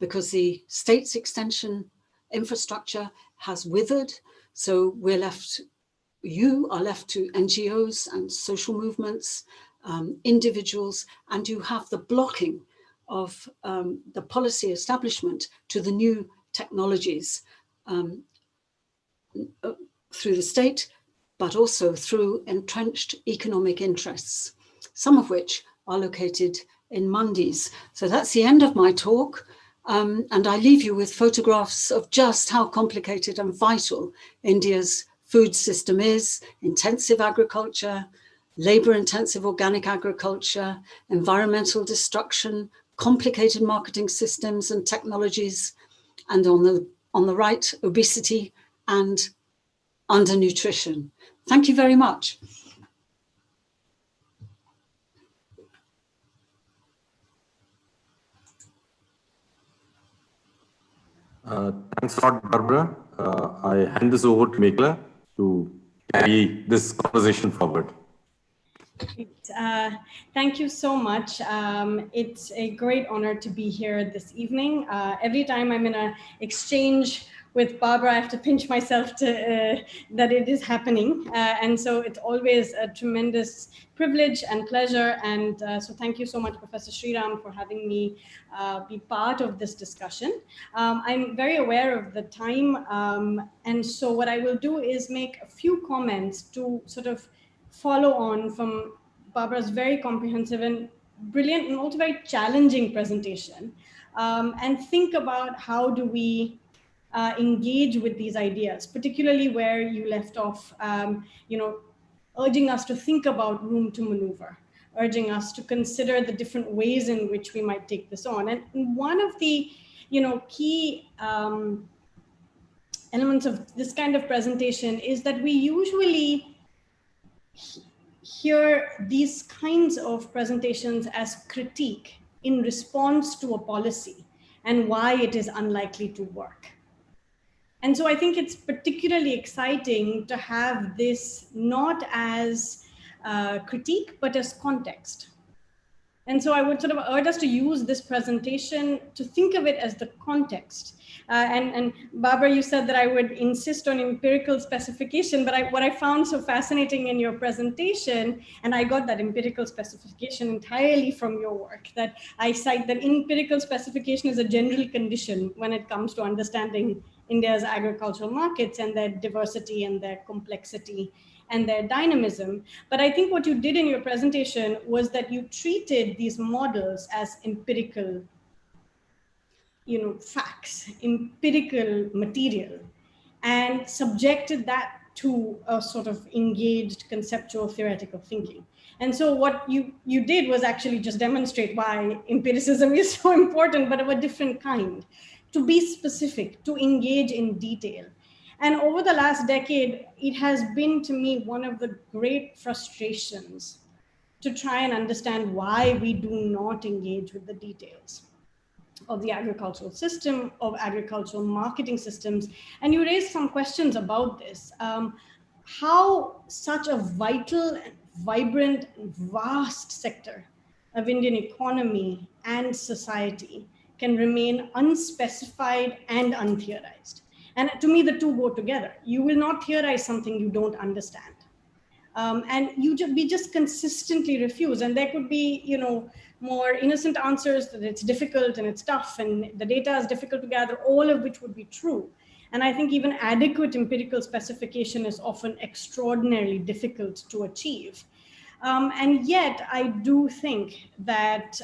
because the state's extension infrastructure has withered. So you are left to NGOs and social movements, individuals, and you have the blocking of the policy establishment to the new technologies through the state, but also through entrenched economic interests, some of which are located in mandis. So that's the end of my talk. And I leave you with photographs of just how complicated and vital India's food system is: intensive agriculture, labor-intensive organic agriculture, environmental destruction, complicated marketing systems and technologies, and on the right, obesity and undernutrition. Thank you very much. Thanks a lot, Barbara. I hand this over to Mekhala to carry this conversation forward. Thank you so much. It's a great honor to be here this evening. Every time I'm in an exchange with Barbara, I have to pinch myself to that it is happening. And so it's always a tremendous privilege and pleasure. And so thank you so much, Professor Sriram, for having me be part of this discussion. I'm very aware of the time. And so what I will do is make a few comments to sort of follow on from Barbara's very comprehensive and brilliant and also very challenging presentation, and think about how do we engage with these ideas, particularly where you left off, urging us to think about room to maneuver, urging us to consider the different ways in which we might take this on. And one of the key elements of this kind of presentation is that we usually hear these kinds of presentations as critique in response to a policy and why it is unlikely to work. And so I think it's particularly exciting to have this not as critique, but as context. And so I would sort of urge us to use this presentation to think of it as the context. And Barbara, you said that I would insist on empirical specification, but what I found so fascinating in your presentation, and I got that empirical specification entirely from your work, that I cite that empirical specification is a general condition when it comes to understanding India's agricultural markets and their diversity and their complexity and their dynamism. But I think what you did in your presentation was that you treated these models as empirical, facts, empirical material, and subjected that to a sort of engaged conceptual theoretical thinking. And so what you did was actually just demonstrate why empiricism is so important, but of a different kind. to be specific, to engage in detail. And over the last decade, it has been to me one of the great frustrations to try and understand why we do not engage with the details of the agricultural system, of agricultural marketing systems. And you raised some questions about this. How such a vital, vibrant, and vast sector of Indian economy and society can remain unspecified and untheorized. And to me, the two go together. You will not theorize something you don't understand. And we just consistently refuse. And there could be, more innocent answers that it's difficult and it's tough and the data is difficult to gather, all of which would be true. And I think even adequate empirical specification is often extraordinarily difficult to achieve. And yet I do think that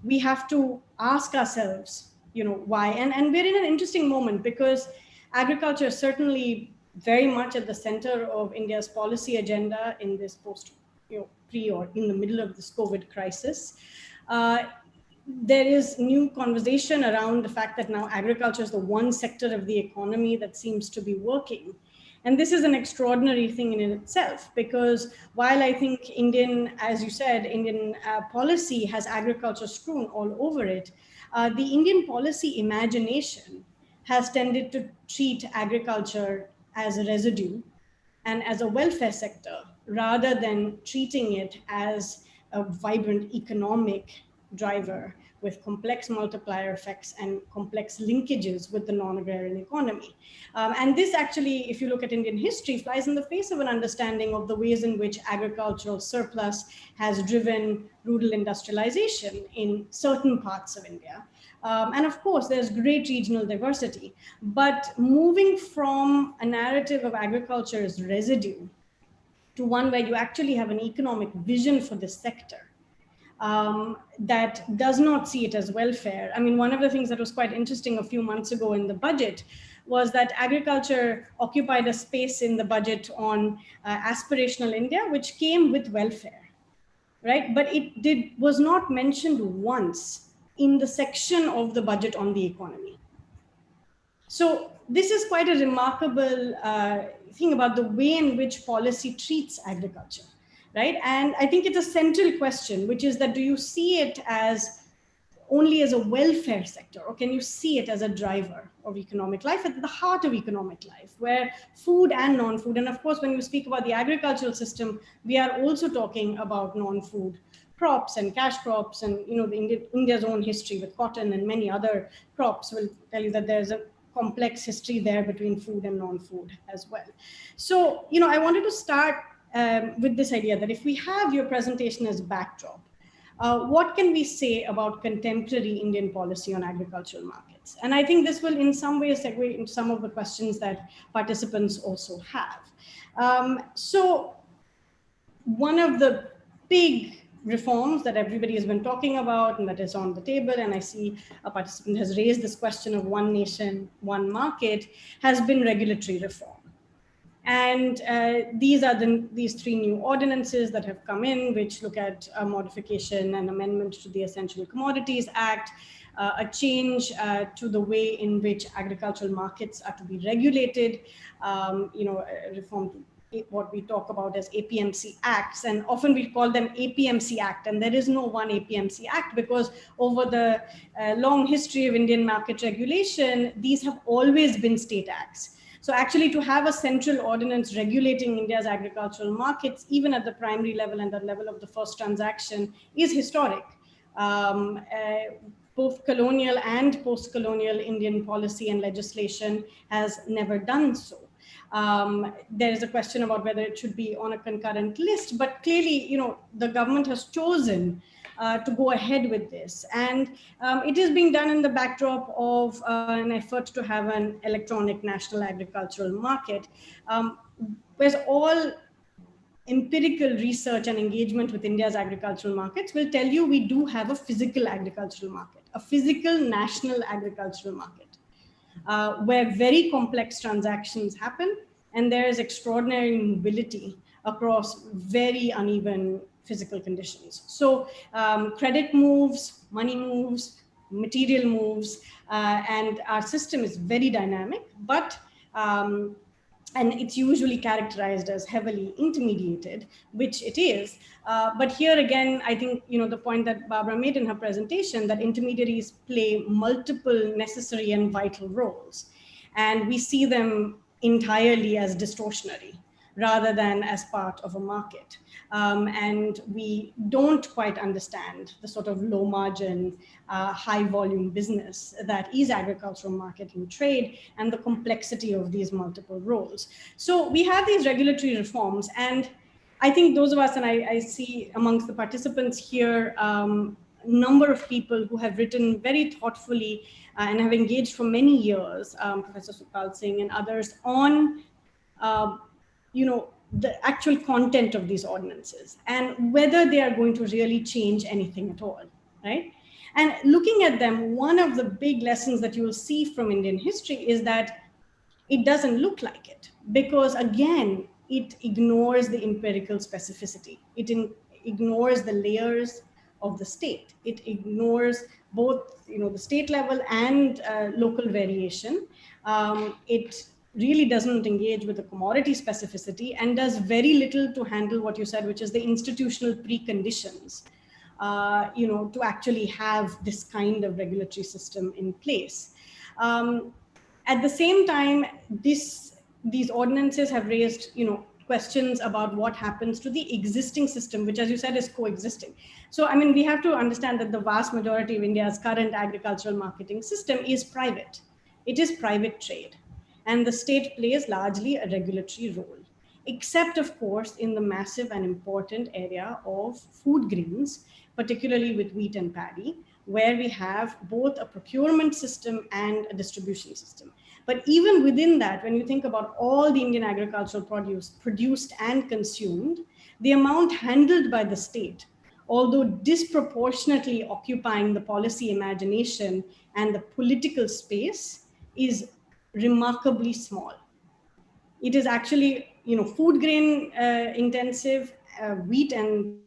we have to ask ourselves, why? And we're in an interesting moment because agriculture is certainly very much at the center of India's policy agenda in this pre or in the middle of this COVID crisis. There is new conversation around the fact that now agriculture is the one sector of the economy that seems to be working. And this is an extraordinary thing in itself, because while I think as you said, Indian policy has agriculture strewn all over it, the Indian policy imagination has tended to treat agriculture as a residue and as a welfare sector, rather than treating it as a vibrant economic driver with complex multiplier effects and complex linkages with the non-agrarian economy. And this actually, if you look at Indian history, flies in the face of an understanding of the ways in which agricultural surplus has driven rural industrialization in certain parts of India. And of course, there's great regional diversity, but moving from a narrative of agriculture as residue to one where you actually have an economic vision for this sector that does not see it as welfare. I mean, one of the things that was quite interesting a few months ago in the budget was that agriculture occupied a space in the budget on aspirational India, which came with welfare, right? But it was not mentioned once in the section of the budget on the economy. So this is quite a remarkable thing about the way in which policy treats agriculture, right? And I think it's a central question, which is that do you see it as only as a welfare sector, or can you see it as a driver of economic life, at the heart of economic life, where food and non-food, and of course, when you speak about the agricultural system, we are also talking about non-food crops and cash crops, and India's own history with cotton and many other crops will tell you that there's a complex history there between food and non-food as well. So, I wanted to start with this idea that if we have your presentation as backdrop, what can we say about contemporary Indian policy on agricultural markets? And I think this will in some ways segue into some of the questions that participants also have. So one of the big reforms that everybody has been talking about and that is on the table, and I see a participant has raised this question of one nation, one market, has been regulatory reform. And these are these three new ordinances that have come in, which look at a modification and amendment to the Essential Commodities Act, a change to the way in which agricultural markets are to be regulated, reform to what we talk about as APMC Acts. And often we call them APMC Act, and there is no one APMC Act because over the long history of Indian market regulation, these have always been state acts. So actually to have a central ordinance regulating India's agricultural markets, even at the primary level and the level of the first transaction, is historic. Both colonial and post-colonial Indian policy and legislation has never done so. There is a question about whether it should be on a concurrent list, but clearly, the government has chosen to go ahead with this. And it is being done in the backdrop of an effort to have an electronic national agricultural market. Whereas all empirical research and engagement with India's agricultural markets will tell you we do have a physical agricultural market, a physical national agricultural market, where very complex transactions happen and there is extraordinary mobility across very uneven physical conditions. So credit moves, money moves, material moves, and our system is very dynamic, but and it's usually characterized as heavily intermediated, which it is. But here again, I think, the point that Barbara made in her presentation, that intermediaries play multiple necessary and vital roles. And we see them entirely as distortionary rather than as part of a market. And we don't quite understand the sort of low margin, high volume business that is agricultural marketing trade and the complexity of these multiple roles. So we have these regulatory reforms, and I think those of us, and I see amongst the participants here, number of people who have written very thoughtfully and have engaged for many years, Professor Sukhpal Singh and others, on the actual content of these ordinances and whether they are going to really change anything at all, right? And looking at them, one of the big lessons that you will see from Indian history is that it doesn't look like it, because again, it ignores the empirical specificity. It ignores the layers of the state. It ignores both, the state level and local variation. It really doesn't engage with the commodity specificity and does very little to handle what you said, which is the institutional preconditions, to actually have this kind of regulatory system in place. At the same time, these ordinances have raised, questions about what happens to the existing system, which, as you said, is coexisting. So, I mean, we have to understand that the vast majority of India's current agricultural marketing system is private. It is private trade, and the state plays largely a regulatory role, except, of course, in the massive and important area of food grains, particularly with wheat and paddy, where we have both a procurement system and a distribution system. But even within that, when you think about all the Indian agricultural produce produced and consumed, the amount handled by the state, although disproportionately occupying the policy imagination and the political space, is remarkably small. It is actually, food grain intensive, wheat and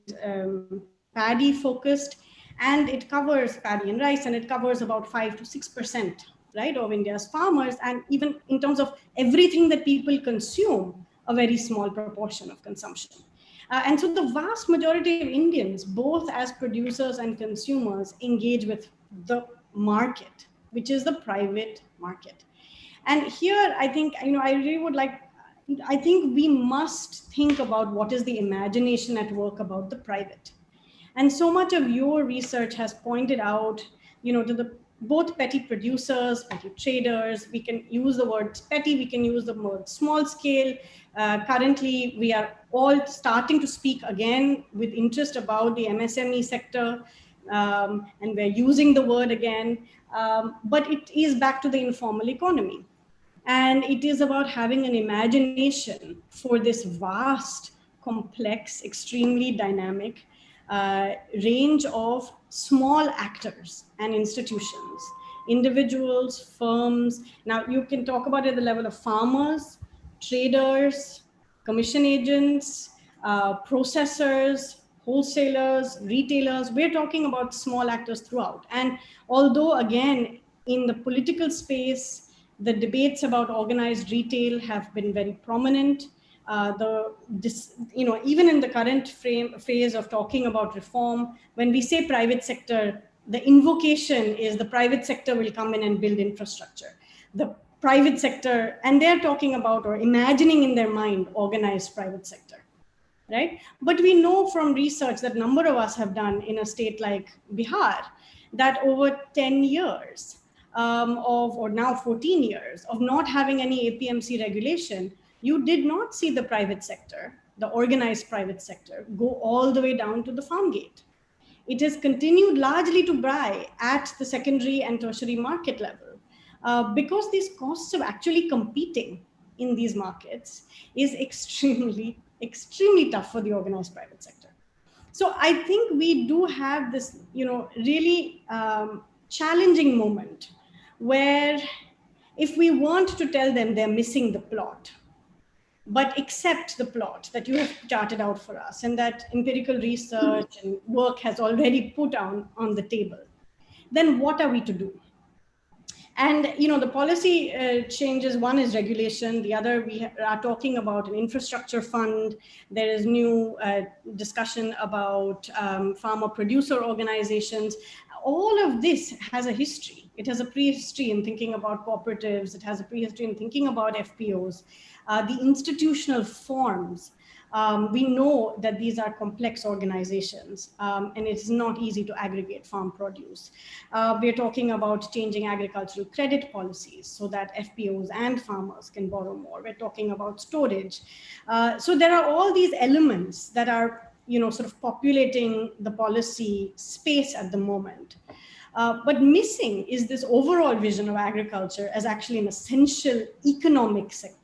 paddy focused, and it covers paddy and rice, and it covers about 5 to 6%, right, of India's farmers. And even in terms of everything that people consume, a very small proportion of consumption. And so the vast majority of Indians, both as producers and consumers, engage with the market, which is the private market. And here, I think, I really would like, I think we must think about what is the imagination at work about the private. And so much of your research has pointed out, to the both petty producers, petty traders. We can use the word petty, we can use the word small scale. Currently, we are all starting to speak again with interest about the MSME sector, and we're using the word again. But it is back to the informal economy. And it is about having an imagination for this vast, complex, extremely dynamic range of small actors and institutions, individuals, firms. Now, you can talk about it at the level of farmers, traders, commission agents, processors, wholesalers, retailers. We're talking about small actors throughout. And although, again, in the political space, the debates about organized retail have been very prominent. Even in the current phase of talking about reform, when we say private sector, the invocation is the private sector will come in and build infrastructure. The private sector, and they're talking about or imagining in their mind organized private sector, right? But we know from research that a number of us have done in a state like Bihar, that over 10 years, or now 14 years of not having any APMC regulation, you did not see the private sector, the organized private sector, go all the way down to the farm gate. It has continued largely to buy at the secondary and tertiary market level, because these costs of actually competing in these markets is extremely, extremely tough for the organized private sector. So I think we do have this, really challenging moment where if we want to tell them they're missing the plot, but accept the plot that you have charted out for us and that empirical research and work has already put on the table, then what are we to do? And the policy changes. One is regulation. The other, we are talking about an infrastructure fund. There is new discussion about farmer producer organizations. All of this has a history. It has a prehistory in thinking about cooperatives. It has a prehistory in thinking about FPOs. The institutional forms. We know that these are complex organizations, and it's not easy to aggregate farm produce. We're talking about changing agricultural credit policies so that FPOs and farmers can borrow more. We're talking about storage. So there are all these elements that are sort of populating the policy space at the moment. But missing is this overall vision of agriculture as actually an essential economic sector.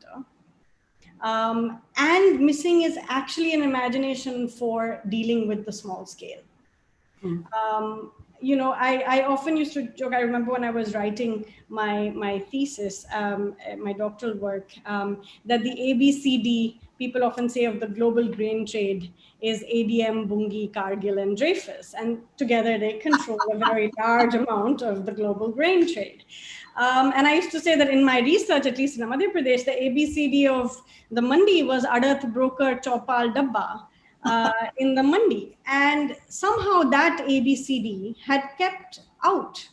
And missing is actually an imagination for dealing with the small scale. I often used to joke. I remember when I was writing my thesis, my doctoral work, that the ABCD, people often say, of the global grain trade is ADM, Bungi, Cargill, and Dreyfus. And together they control a very large amount of the global grain trade. And I used to say that in my research, at least in Madhya Pradesh, the ABCD of the mandi was Adath, Broker, Chaupal, Dabba. In the mandi, and somehow that ABCD had kept out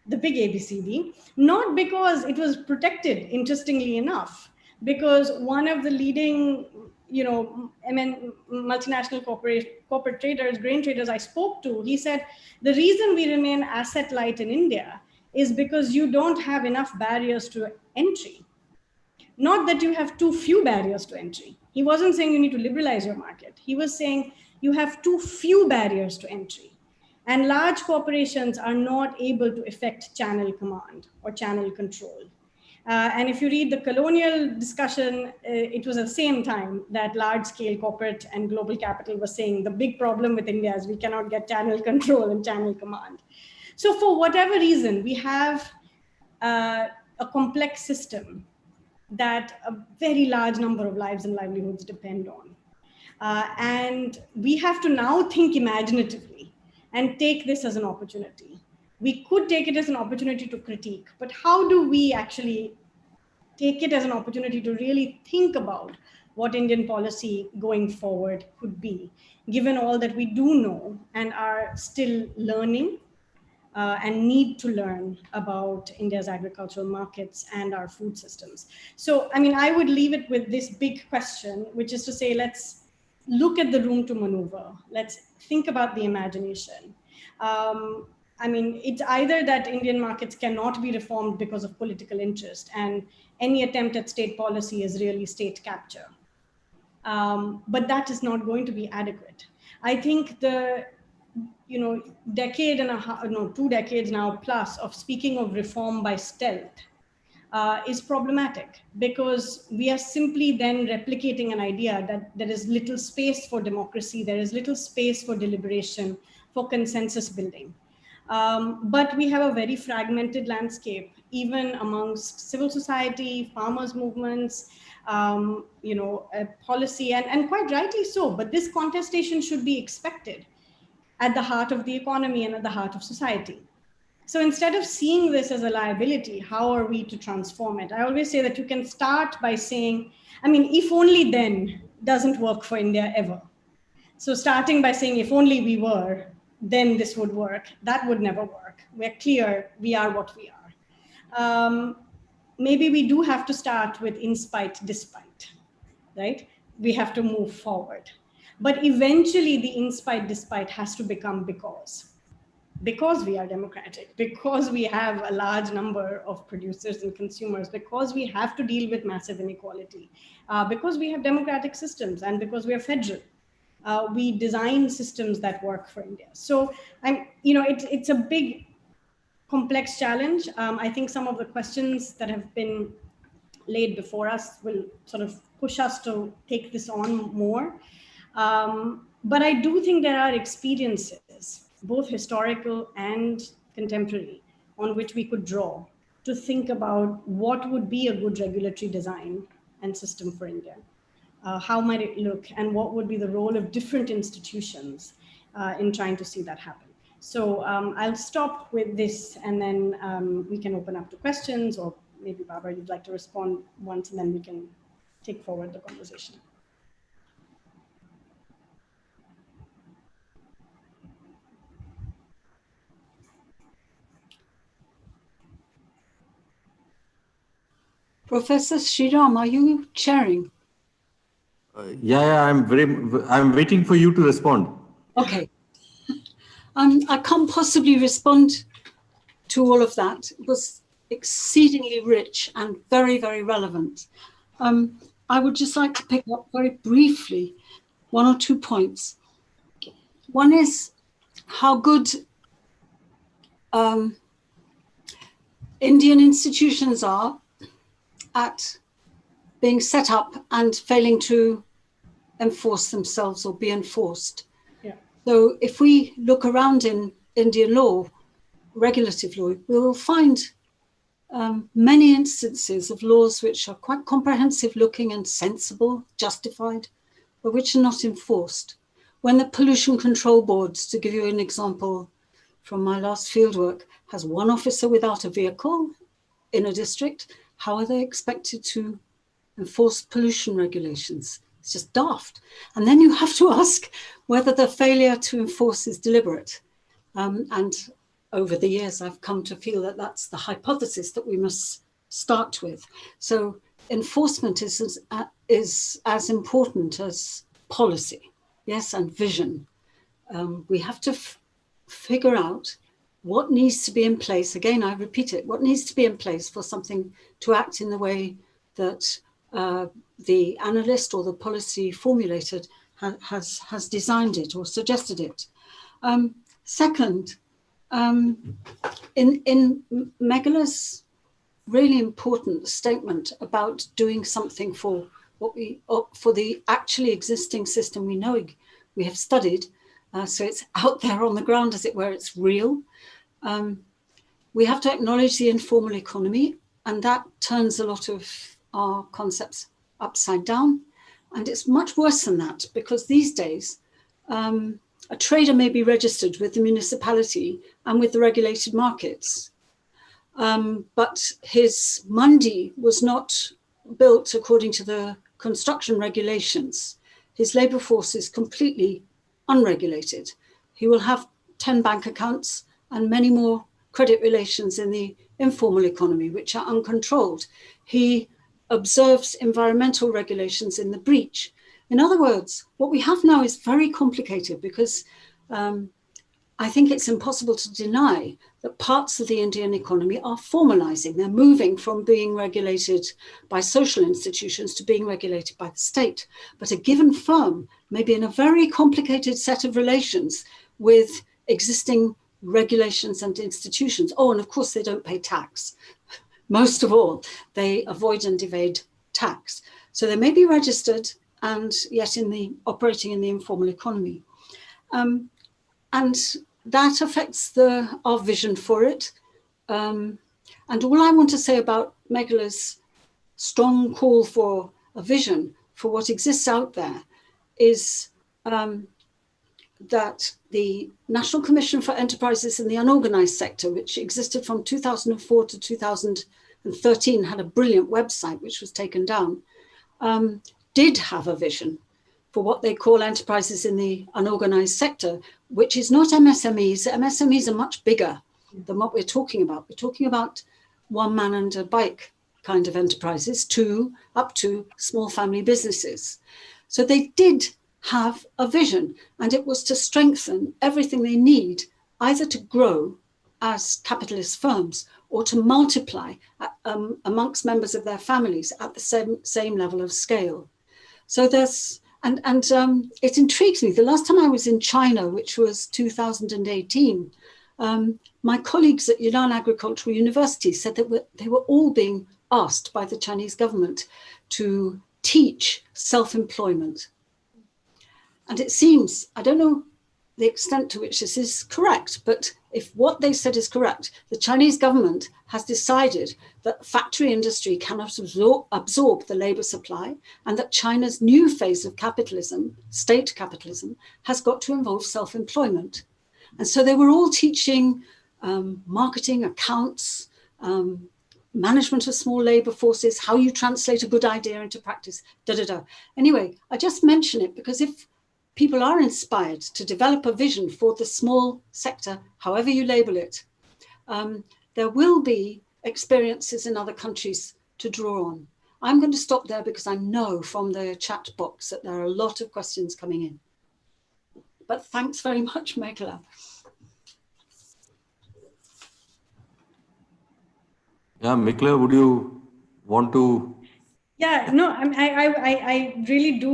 the big ABCD, not because it was protected, interestingly enough, because one of the leading, multinational corporate traders, grain traders I spoke to, he said, the reason we remain asset light in India is because you don't have enough barriers to entry. Not that you have too few barriers to entry. He wasn't saying you need to liberalize your market. He was saying you have too few barriers to entry. And large corporations are not able to effect channel command or channel control. And if you read the colonial discussion, it was at the same time that large-scale corporate and global capital was saying the big problem with India is we cannot get channel control and channel command. So for whatever reason, we have a complex system that a very large number of lives and livelihoods depend on. And we have to now think imaginatively and take this as an opportunity. We could take it as an opportunity to critique, but how do we actually take it as an opportunity to really think about what Indian policy going forward could be, given all that we do know and are still learning and need to learn about India's agricultural markets and our food systems. So, I would leave it with this big question, which is to say, let's look at the room to maneuver. Let's think about the imagination. It's either that Indian markets cannot be reformed because of political interest, and any attempt at state policy is really state capture. But that is not going to be adequate. I think the decade and a half, 2 decades now plus of speaking of reform by stealth is problematic, because we are simply then replicating an idea that there is little space for democracy, there is little space for deliberation, for consensus building. But we have a very fragmented landscape, even amongst civil society, farmers' movements, policy, and quite rightly so. But this contestation should be expected at the heart of the economy and at the heart of society. So instead of seeing this as a liability, how are we to transform it? I always say that you can start by saying, if only then doesn't work for India ever. So starting by saying, if only we were, then this would work, that would never work. We're clear, we are what we are. Maybe we do have to start with in spite, despite, right? We have to move forward. But eventually the in spite, despite has to become because we are democratic, because we have a large number of producers and consumers, because we have to deal with massive inequality, because we have democratic systems, and because we are federal. We design systems that work for India. So it's a big, complex challenge. I think some of the questions that have been laid before us will sort of push us to take this on more. But I do think there are experiences, both historical and contemporary, on which we could draw to think about what would be a good regulatory design and system for India. How might it look, and what would be the role of different institutions in trying to see that happen? So I'll stop with this, and then we can open up to questions, or maybe Barbara, you'd like to respond once, and then we can take forward the conversation. Professor Sriram, are you chairing? Yeah, I'm waiting for you to respond. Okay. I can't possibly respond to all of that. It was exceedingly rich and very, very relevant. I would just like to pick up very briefly one or two points. One is how good Indian institutions are at being set up and failing to enforce themselves or be enforced. Yeah. So if we look around in Indian law, regulative law, we will find many instances of laws which are quite comprehensive looking and sensible, justified, but which are not enforced. When the Pollution Control Boards, to give you an example from my last fieldwork, has one officer without a vehicle in a district, how are they expected to enforce pollution regulations? It's just daft. And then you have to ask whether the failure to enforce is deliberate. And over the years, I've come to feel that that's the hypothesis that we must start with. So enforcement is as important as policy, yes, and vision. We have to figure out what needs to be in place. Again, I repeat it, what needs to be in place for something to act in the way that the analyst or the policy formulated has designed it or suggested it. Second, in Mekhala's really important statement about doing something for for the actually existing system we know we have studied, so it's out there on the ground, as it were, it's real. We have to acknowledge the informal economy, and that turns a lot of our concepts upside down. And it's much worse than that, because these days, a trader may be registered with the municipality and with the regulated markets, but his mandi was not built according to the construction regulations. His labor force is completely unregulated. He will have 10 bank accounts and many more credit relations in the informal economy, which are uncontrolled. He observes environmental regulations in the breach. In other words, what we have now is very complicated, because I think it's impossible to deny that parts of the Indian economy are formalizing. They're moving from being regulated by social institutions to being regulated by the state. But a given firm may be in a very complicated set of relations with existing regulations and institutions. Oh, and of course they don't pay tax. Most of all, they avoid and evade tax. So they may be registered and yet operating in the informal economy. And that affects our vision for it. And all I want to say about Mekhala's strong call for a vision for what exists out there is that the National Commission for Enterprises in the Unorganized Sector, which existed from 2004 to 2013, had a brilliant website which was taken down, did have a vision for what they call enterprises in the unorganized sector, which is not MSMEs. MSMEs are much bigger than what we're talking about. We're talking about one man and a bike kind of enterprises, up to small family businesses. So they did have a vision, and it was to strengthen everything they need, either to grow as capitalist firms or to multiply amongst members of their families at the same level of scale. So there's, and it intrigues me. The last time I was in China, which was 2018, my colleagues at Yunnan Agricultural University said that they were all being asked by the Chinese government to teach self-employment. And it seems, I don't know the extent to which this is correct, but if what they said is correct, the Chinese government has decided that factory industry cannot absorb the labor supply, and that China's new phase of capitalism, state capitalism, has got to involve self-employment. And so they were all teaching marketing, accounts, management of small labor forces, how you translate a good idea into practice, Anyway, I just mention it because if people are inspired to develop a vision for the small sector, however you label it, there will be experiences in other countries to draw on. I'm going to stop there because I know from the chat box that there are a lot of questions coming in. But thanks very much, Mekhala. Yeah, Mekhala, would you want to? Yeah, no, I really do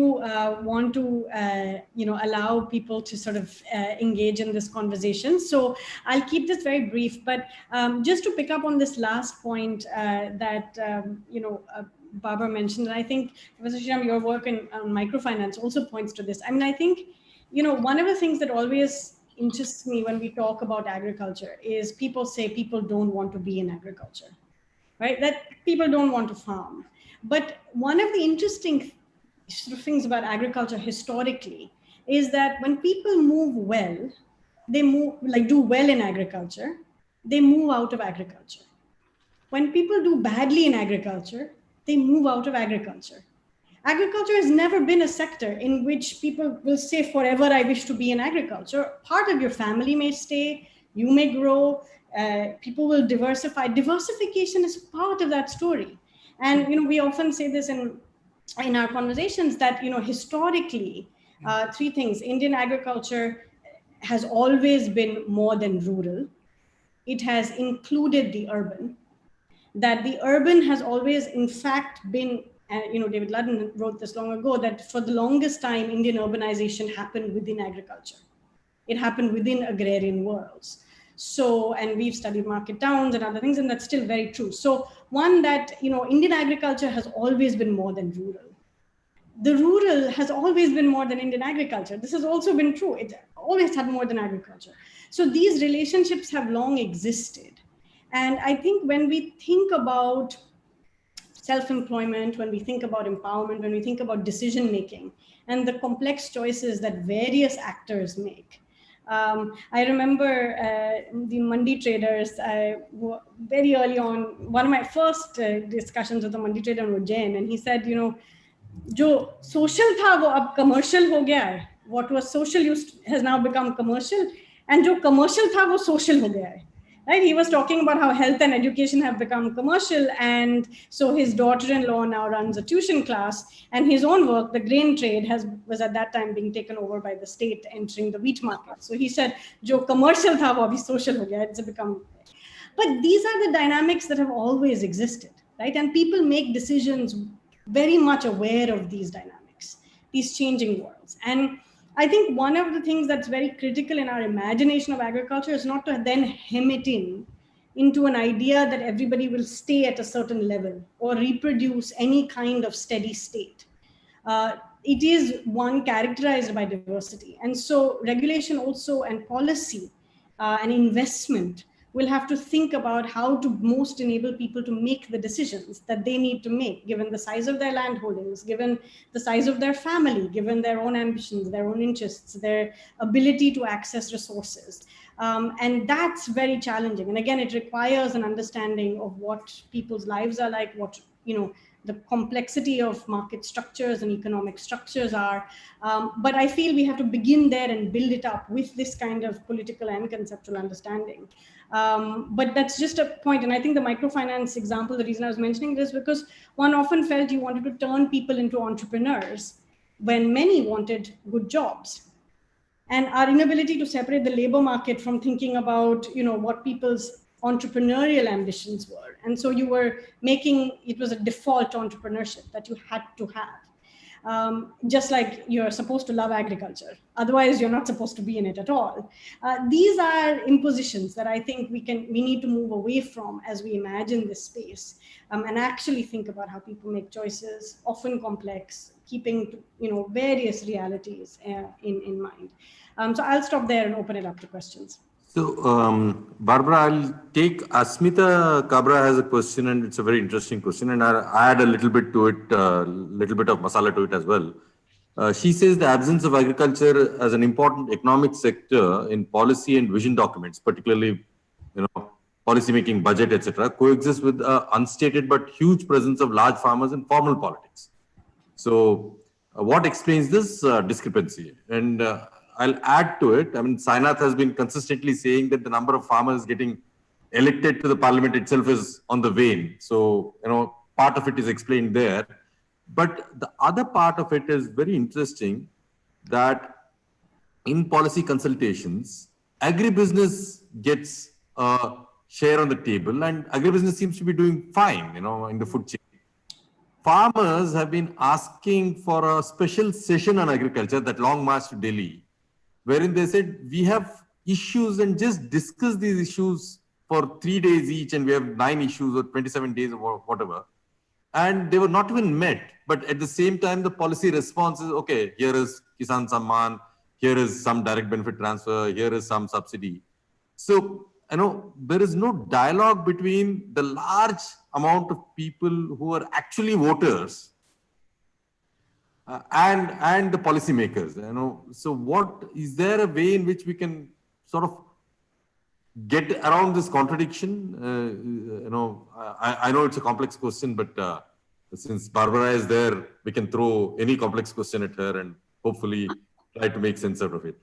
want to, allow people to sort of engage in this conversation. So I'll keep this very brief, but just to pick up on this last point that, Barbara mentioned, and I think, Professor Sriram, your work on microfinance also points to this. I mean, I think, one of the things that always interests me when we talk about agriculture is people say people don't want to be in agriculture, right? That people don't want to farm. But one of the interesting sort of things about agriculture historically is that when people move well, they do well in agriculture, they move out of agriculture. When people do badly in agriculture, they move out of agriculture. Agriculture has never been a sector in which people will say forever, I wish to be in agriculture. Part of your family may stay, you may grow, people will diversify. Diversification is part of that story. And we often say this in our conversations that historically, three things. Indian agriculture has always been more than rural. It has included the urban. That the urban has always, in fact, been, David Ludden wrote this long ago, that for the longest time, Indian urbanization happened within agriculture. It happened within agrarian worlds. So, and we've studied market towns and other things, and that's still very true. So one that, Indian agriculture has always been more than rural. The rural has always been more than Indian agriculture. This has also been true. It always had more than agriculture. So these relationships have long existed. And I think when we think about self-employment, when we think about empowerment, when we think about decision-making and the complex choices that various actors make, I remember the Mandi traders, very early on, one of my first discussions with the Mandi trader was Jain, and he said, जो social था वो अब commercial हो गया है. What was social has now become commercial, and जो commercial था वो social हो गया है. Right? He was talking about how health and education have become commercial, and so his daughter-in-law now runs a tuition class, and his own work, the grain trade, was at that time being taken over by the state, entering the wheat market. So he said, "Jo commercial tha, wo abhi social ho gaya." It's become. But these are the dynamics that have always existed, right? And people make decisions very much aware of these dynamics, these changing worlds. And I think one of the things that's very critical in our imagination of agriculture is not to then hem it into an idea that everybody will stay at a certain level or reproduce any kind of steady state. It is one characterized by diversity. And so regulation also, and policy and investment will have to think about how to most enable people to make the decisions that they need to make, given the size of their land holdings, given the size of their family, given their own ambitions, their own interests, their ability to access resources. And that's very challenging. And again, it requires an understanding of what people's lives are like, what, the complexity of market structures and economic structures are. But I feel we have to begin there and build it up with this kind of political and conceptual understanding. But that's just a point. And I think the microfinance example, the reason I was mentioning this, because one often felt you wanted to turn people into entrepreneurs when many wanted good jobs. And our inability to separate the labor market from thinking about, what people's entrepreneurial ambitions were. And so you were it was a default entrepreneurship that you had to have. Just like you're supposed to love agriculture. Otherwise, you're not supposed to be in it at all. These are impositions that I think we need to move away from as we imagine this space and actually think about how people make choices, often complex, keeping various realities in mind. So I'll stop there and open it up to questions. So, Barbara, I'll take Asmita Kabra has a question, and it's a very interesting question, and I'll add a little bit to it, little bit of masala to it as well. She says the absence of agriculture as an important economic sector in policy and vision documents, particularly, policy making, budget, etc., coexists with an unstated but huge presence of large farmers in formal politics. So, what explains this discrepancy? And I'll add to it. I mean, Sainath has been consistently saying that the number of farmers getting elected to the parliament itself is on the wane. So, part of it is explained there. But the other part of it is very interesting, that in policy consultations, agribusiness gets a share on the table, and agribusiness seems to be doing fine, in the food chain. Farmers have been asking for a special session on agriculture, that long march to Delhi, wherein they said, we have issues and just discuss these issues for 3 days each, and we have 9 issues or 27 days or whatever. And they were not even met. But at the same time, the policy response is, okay, here is Kisan Samman, here is some direct benefit transfer, here is some subsidy. So, there is no dialogue between the large amount of people who are actually voters and the policymakers. So what is there a way in which we can sort of get around this contradiction? I know it's a complex question, but since Barbara is there, we can throw any complex question at her and hopefully try to make sense out of it.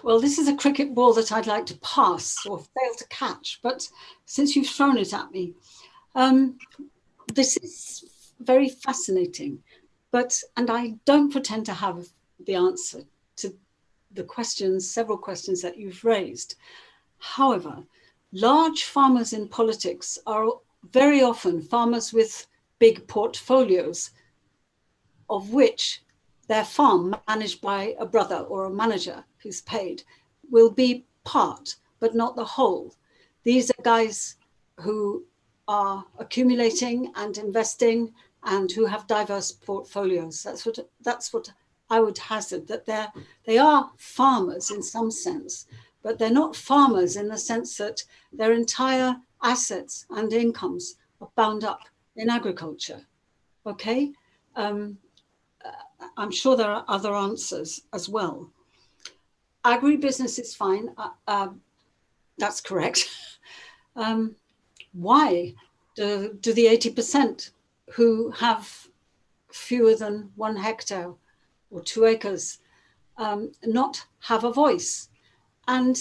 Well, this is a cricket ball that I'd like to pass or fail to catch, but since you've thrown it at me, this is very fascinating. And I don't pretend to have the answer to the questions, several questions that you've raised. However, large farmers in politics are very often farmers with big portfolios, of which their farm, managed by a brother or a manager who's paid, will be part, but not the whole. These are guys who are accumulating and investing and who have diverse portfolios. That's what I would hazard, that they are farmers in some sense, but they're not farmers in the sense that their entire assets and incomes are bound up in agriculture. Okay? I'm sure there are other answers as well. Agribusiness is fine. That's correct. Why do the 80% who have fewer than 1 hectare or 2 acres not have a voice? And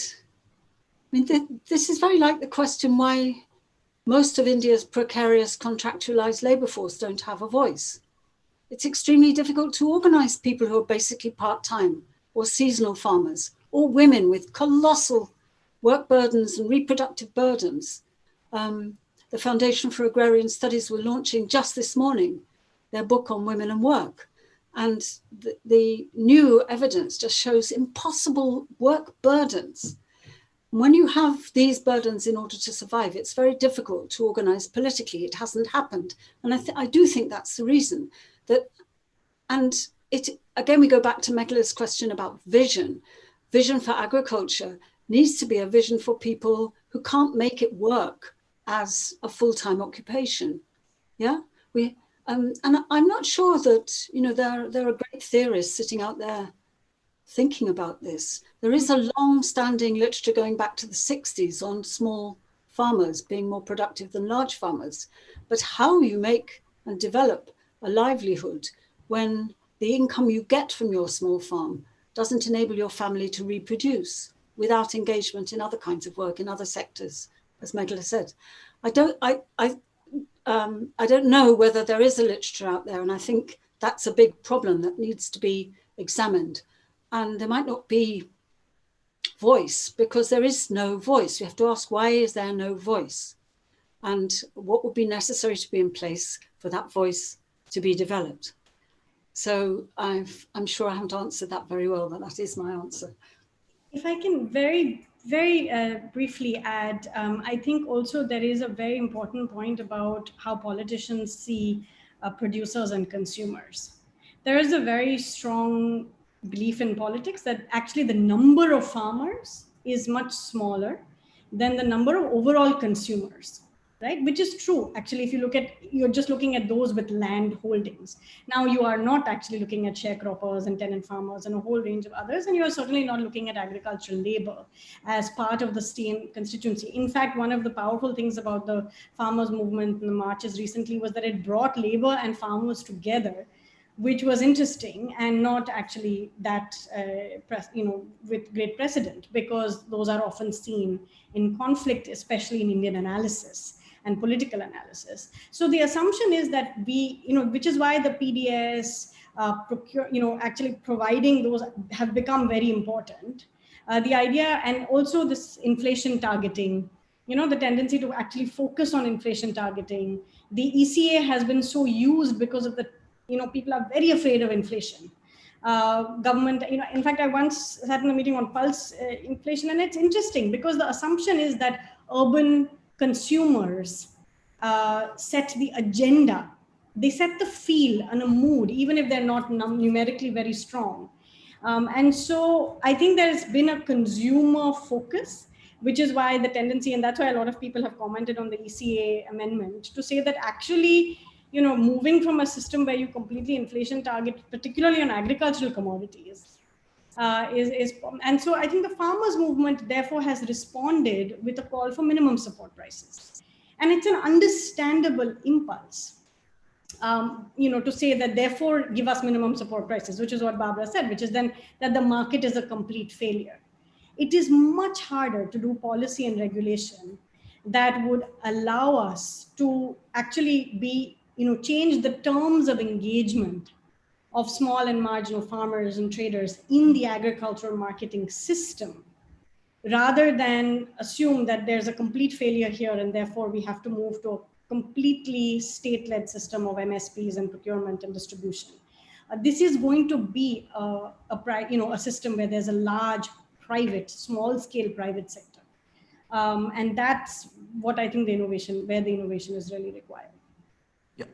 I mean, this is very like the question why most of India's precarious contractualized labor force don't have a voice. It's extremely difficult to organize people who are basically part-time or seasonal farmers or women with colossal work burdens and reproductive burdens. The Foundation for Agrarian Studies were launching just this morning their book on women and work. And the new evidence just shows impossible work burdens. When you have these burdens in order to survive, it's very difficult to organize politically. It hasn't happened. And I do think that's the reason. Again, we go back to Mekhala's question about vision. Vision for agriculture needs to be a vision for people who can't make it work as a full-time occupation. Yeah, and I'm not sure that there are great theorists sitting out there thinking about this. There is a long-standing literature going back to the 60s on small farmers being more productive than large farmers. But how you make and develop a livelihood when the income you get from your small farm doesn't enable your family to reproduce without engagement in other kinds of work in other sectors, as Mekhala said. I don't know whether there is a literature out there, and I think that's a big problem that needs to be examined. And there might not be voice because there is no voice. We have to ask, why is there no voice? And what would be necessary to be in place for that voice to be developed? So I'm sure I haven't answered that very well, but that is my answer. If I can very briefly add, I think also there is a very important point about how politicians see producers and consumers. There is a very strong belief in politics that actually the number of farmers is much smaller than the number of overall consumers, right? Which is true. Actually, if you look at, you're just looking at those with land holdings. Now you are not actually looking at sharecroppers and tenant farmers and a whole range of others. And you're certainly not looking at agricultural labor as part of the same constituency. In fact, one of the powerful things about the farmers movement and the marches recently was that it brought labor and farmers together, which was interesting and not actually that, with great precedent, because those are often seen in conflict, especially in Indian analysis and political analysis. So the assumption is that we, which is why the PDS, actually providing those have become very important. The idea, and also this inflation targeting, the tendency to actually focus on inflation targeting. The ECA has been so used because of the, people are very afraid of inflation. Government, in fact, I once sat in a meeting on pulse inflation, and it's interesting because the assumption is that urban consumers set the agenda. They set the feel and a mood, even if they're not numerically very strong. And so I think there's been a consumer focus, which is why the tendency, and that's why a lot of people have commented on the ECA amendment, to say that actually, moving from a system where you completely inflation target, particularly on agricultural commodities, and so I think the farmers movement therefore has responded with a call for minimum support prices. And it's an understandable impulse, to say that therefore give us minimum support prices, which is what Barbara said, which is then that the market is a complete failure. It is much harder to do policy and regulation that would allow us to actually be, change the terms of engagement of small and marginal farmers and traders in the agricultural marketing system, rather than assume that there's a complete failure here and therefore we have to move to a completely state-led system of MSPs and procurement and distribution. This is going to be a system where there's a large private, small-scale private sector. And that's what I think where the innovation is really required. Yeah,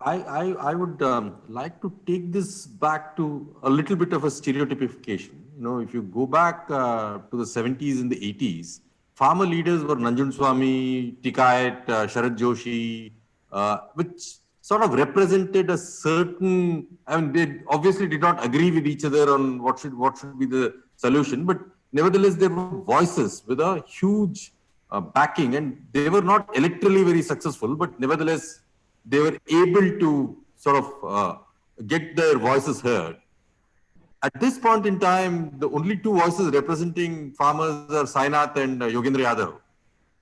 I would like to take this back to a little bit of a stereotypification. If you go back to the 70s and the 80s, farmer leaders were Nanjun Swami, Tikait, Sharad Joshi, which sort of represented a certain, they obviously did not agree with each other on what should be the solution, but nevertheless, there were voices with a huge backing, and they were not electorally very successful, but nevertheless, they were able to sort of get their voices heard. At this point in time, the only two voices representing farmers are Sainath and Yogendra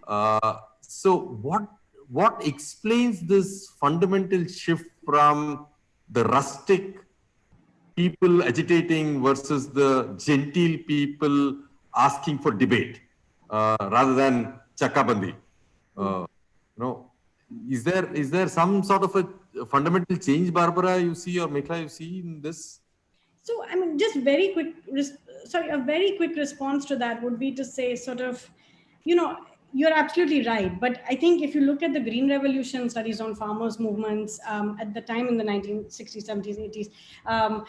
Yadav. So what explains this fundamental shift from the rustic people agitating versus the genteel people asking for debate rather than chakabandi? Is there some sort of a fundamental change, Barbara, you see, or Mekhala, you see in this? So, just very quick, a very quick response to that would be to say sort of, you're absolutely right. But I think if you look at the Green Revolution studies on farmers' movements at the time in the 1960s, 70s, 80s,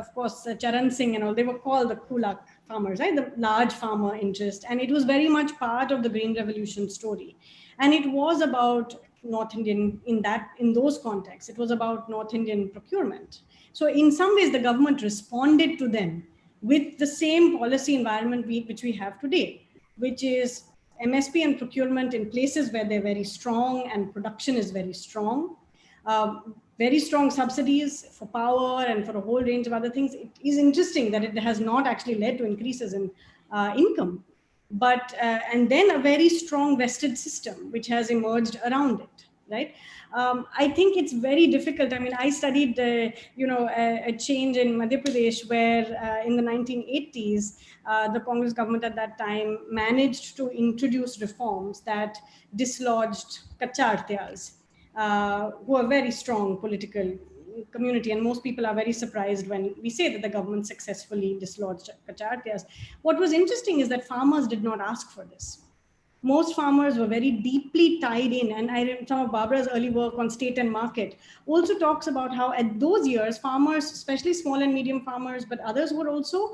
of course, Charan Singh and all, they were called the Kulak farmers, right? The large farmer interest. And it was very much part of the Green Revolution story. And it was about North Indian, in those contexts, it was about North Indian procurement. So in some ways, the government responded to them with the same policy environment which we have today, which is MSP and procurement in places where they're very strong and production is very strong, very strong subsidies for power and for a whole range of other things. It is interesting that it has not actually led to increases in income, but and then a very strong vested system which has emerged around it, right? I think it's very difficult. I studied, a change in Madhya Pradesh where in the 1980s, the Congress government at that time managed to introduce reforms that dislodged kachartyas, who are very strong political community. And most people are very surprised when we say that the government successfully dislodged kachartyas. What was interesting is that farmers did not ask for this. Most farmers were very deeply tied in, and some of Barbara's early work on state and market also talks about how at those years, farmers, especially small and medium farmers, but others were also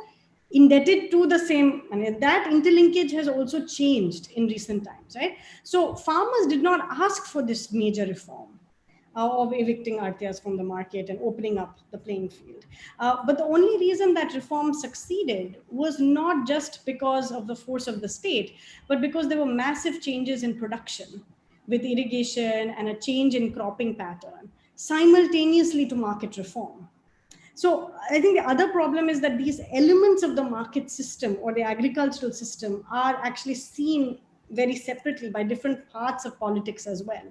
indebted to the same, and that interlinkage has also changed in recent times, right? So farmers did not ask for this major reform of evicting artias from the market and opening up the playing field. But the only reason that reform succeeded was not just because of the force of the state, but because there were massive changes in production with irrigation and a change in cropping pattern simultaneously to market reform. So I think the other problem is that these elements of the market system or the agricultural system are actually seen very separately by different parts of politics as well.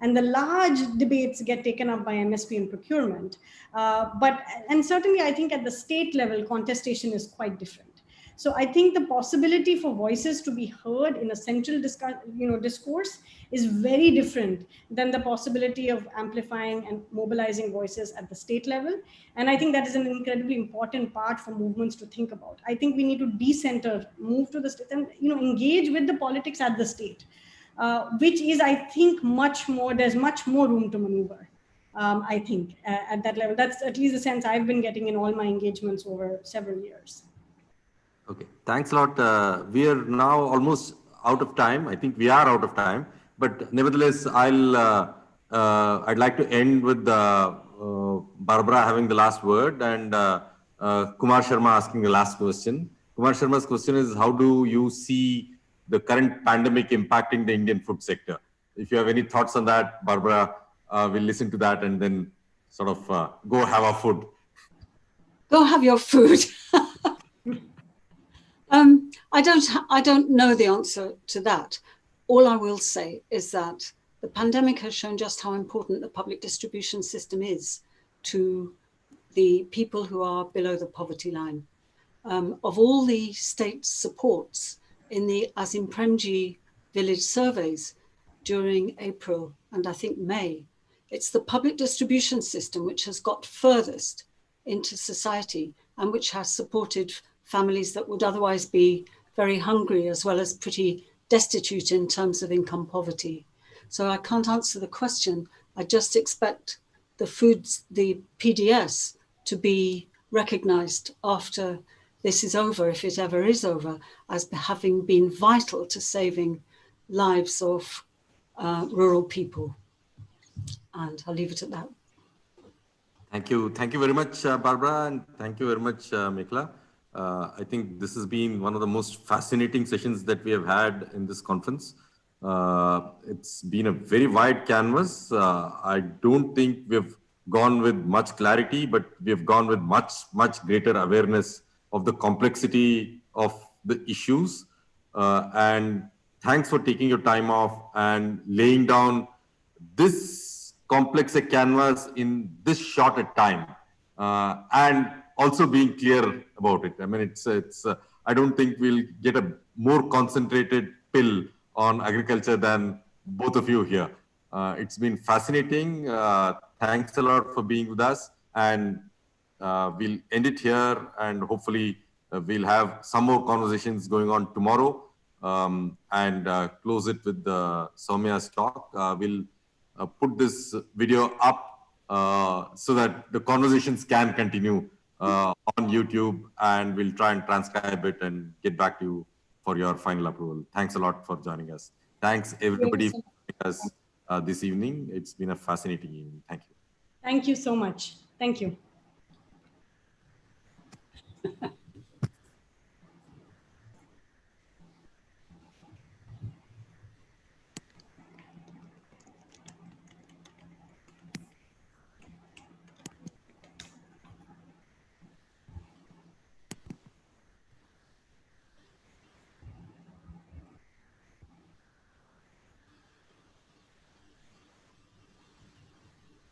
And the large debates get taken up by MSP and procurement. And certainly I think at the state level, contestation is quite different. So I think the possibility for voices to be heard in a central discourse is very different than the possibility of amplifying and mobilizing voices at the state level. And I think that is an incredibly important part for movements to think about. I think we need to decenter, move to the state, and engage with the politics at the state, which is, I think, much more. There's much more room to maneuver. I think at that level. That's at least the sense I've been getting in all my engagements over several years. Okay, thanks a lot. We are now almost out of time. I think we are out of time, but nevertheless, I'd like to end with Barbara having the last word and Kumar Sharma asking the last question. Kumar Sharma's question is: how do you see the current pandemic impacting the Indian food sector? If you have any thoughts on that, Barbara, we'll listen to that and then sort of go have our food. Go have your food. I don't know the answer to that. All I will say is that the pandemic has shown just how important the public distribution system is to the people who are below the poverty line. Of all the state supports in the Azim Premji village surveys during April and I think May, it's the public distribution system which has got furthest into society and which has supported families that would otherwise be very hungry as well as pretty destitute in terms of income poverty. So I can't answer the question. I just expect the PDS to be recognized after this is over, if it ever is over, as having been vital to saving lives of rural people. And I'll leave it at that. Thank you. Thank you very much, Barbara, and thank you very much, Mekhala. I think this has been one of the most fascinating sessions that we have had in this conference. It's been a very wide canvas. I don't think we've gone with much clarity, but we've gone with much, much greater awareness of the complexity of the issues. And thanks for taking your time off and laying down this complex a canvas in this short a time, and also being clear about it. I mean, I don't think we'll get a more concentrated pill on agriculture than both of you here. It's been fascinating. Thanks a lot for being with us, and we'll end it here, and hopefully we'll have some more conversations going on tomorrow, and close it with Soumya's talk. We'll put this video up so that the conversations can continue on YouTube, and we'll try and transcribe it and get back to you for your final approval. Thanks a lot for joining us. Thanks everybody for joining us this evening. It's been a fascinating evening. Thank you. Thank you so much. Thank you.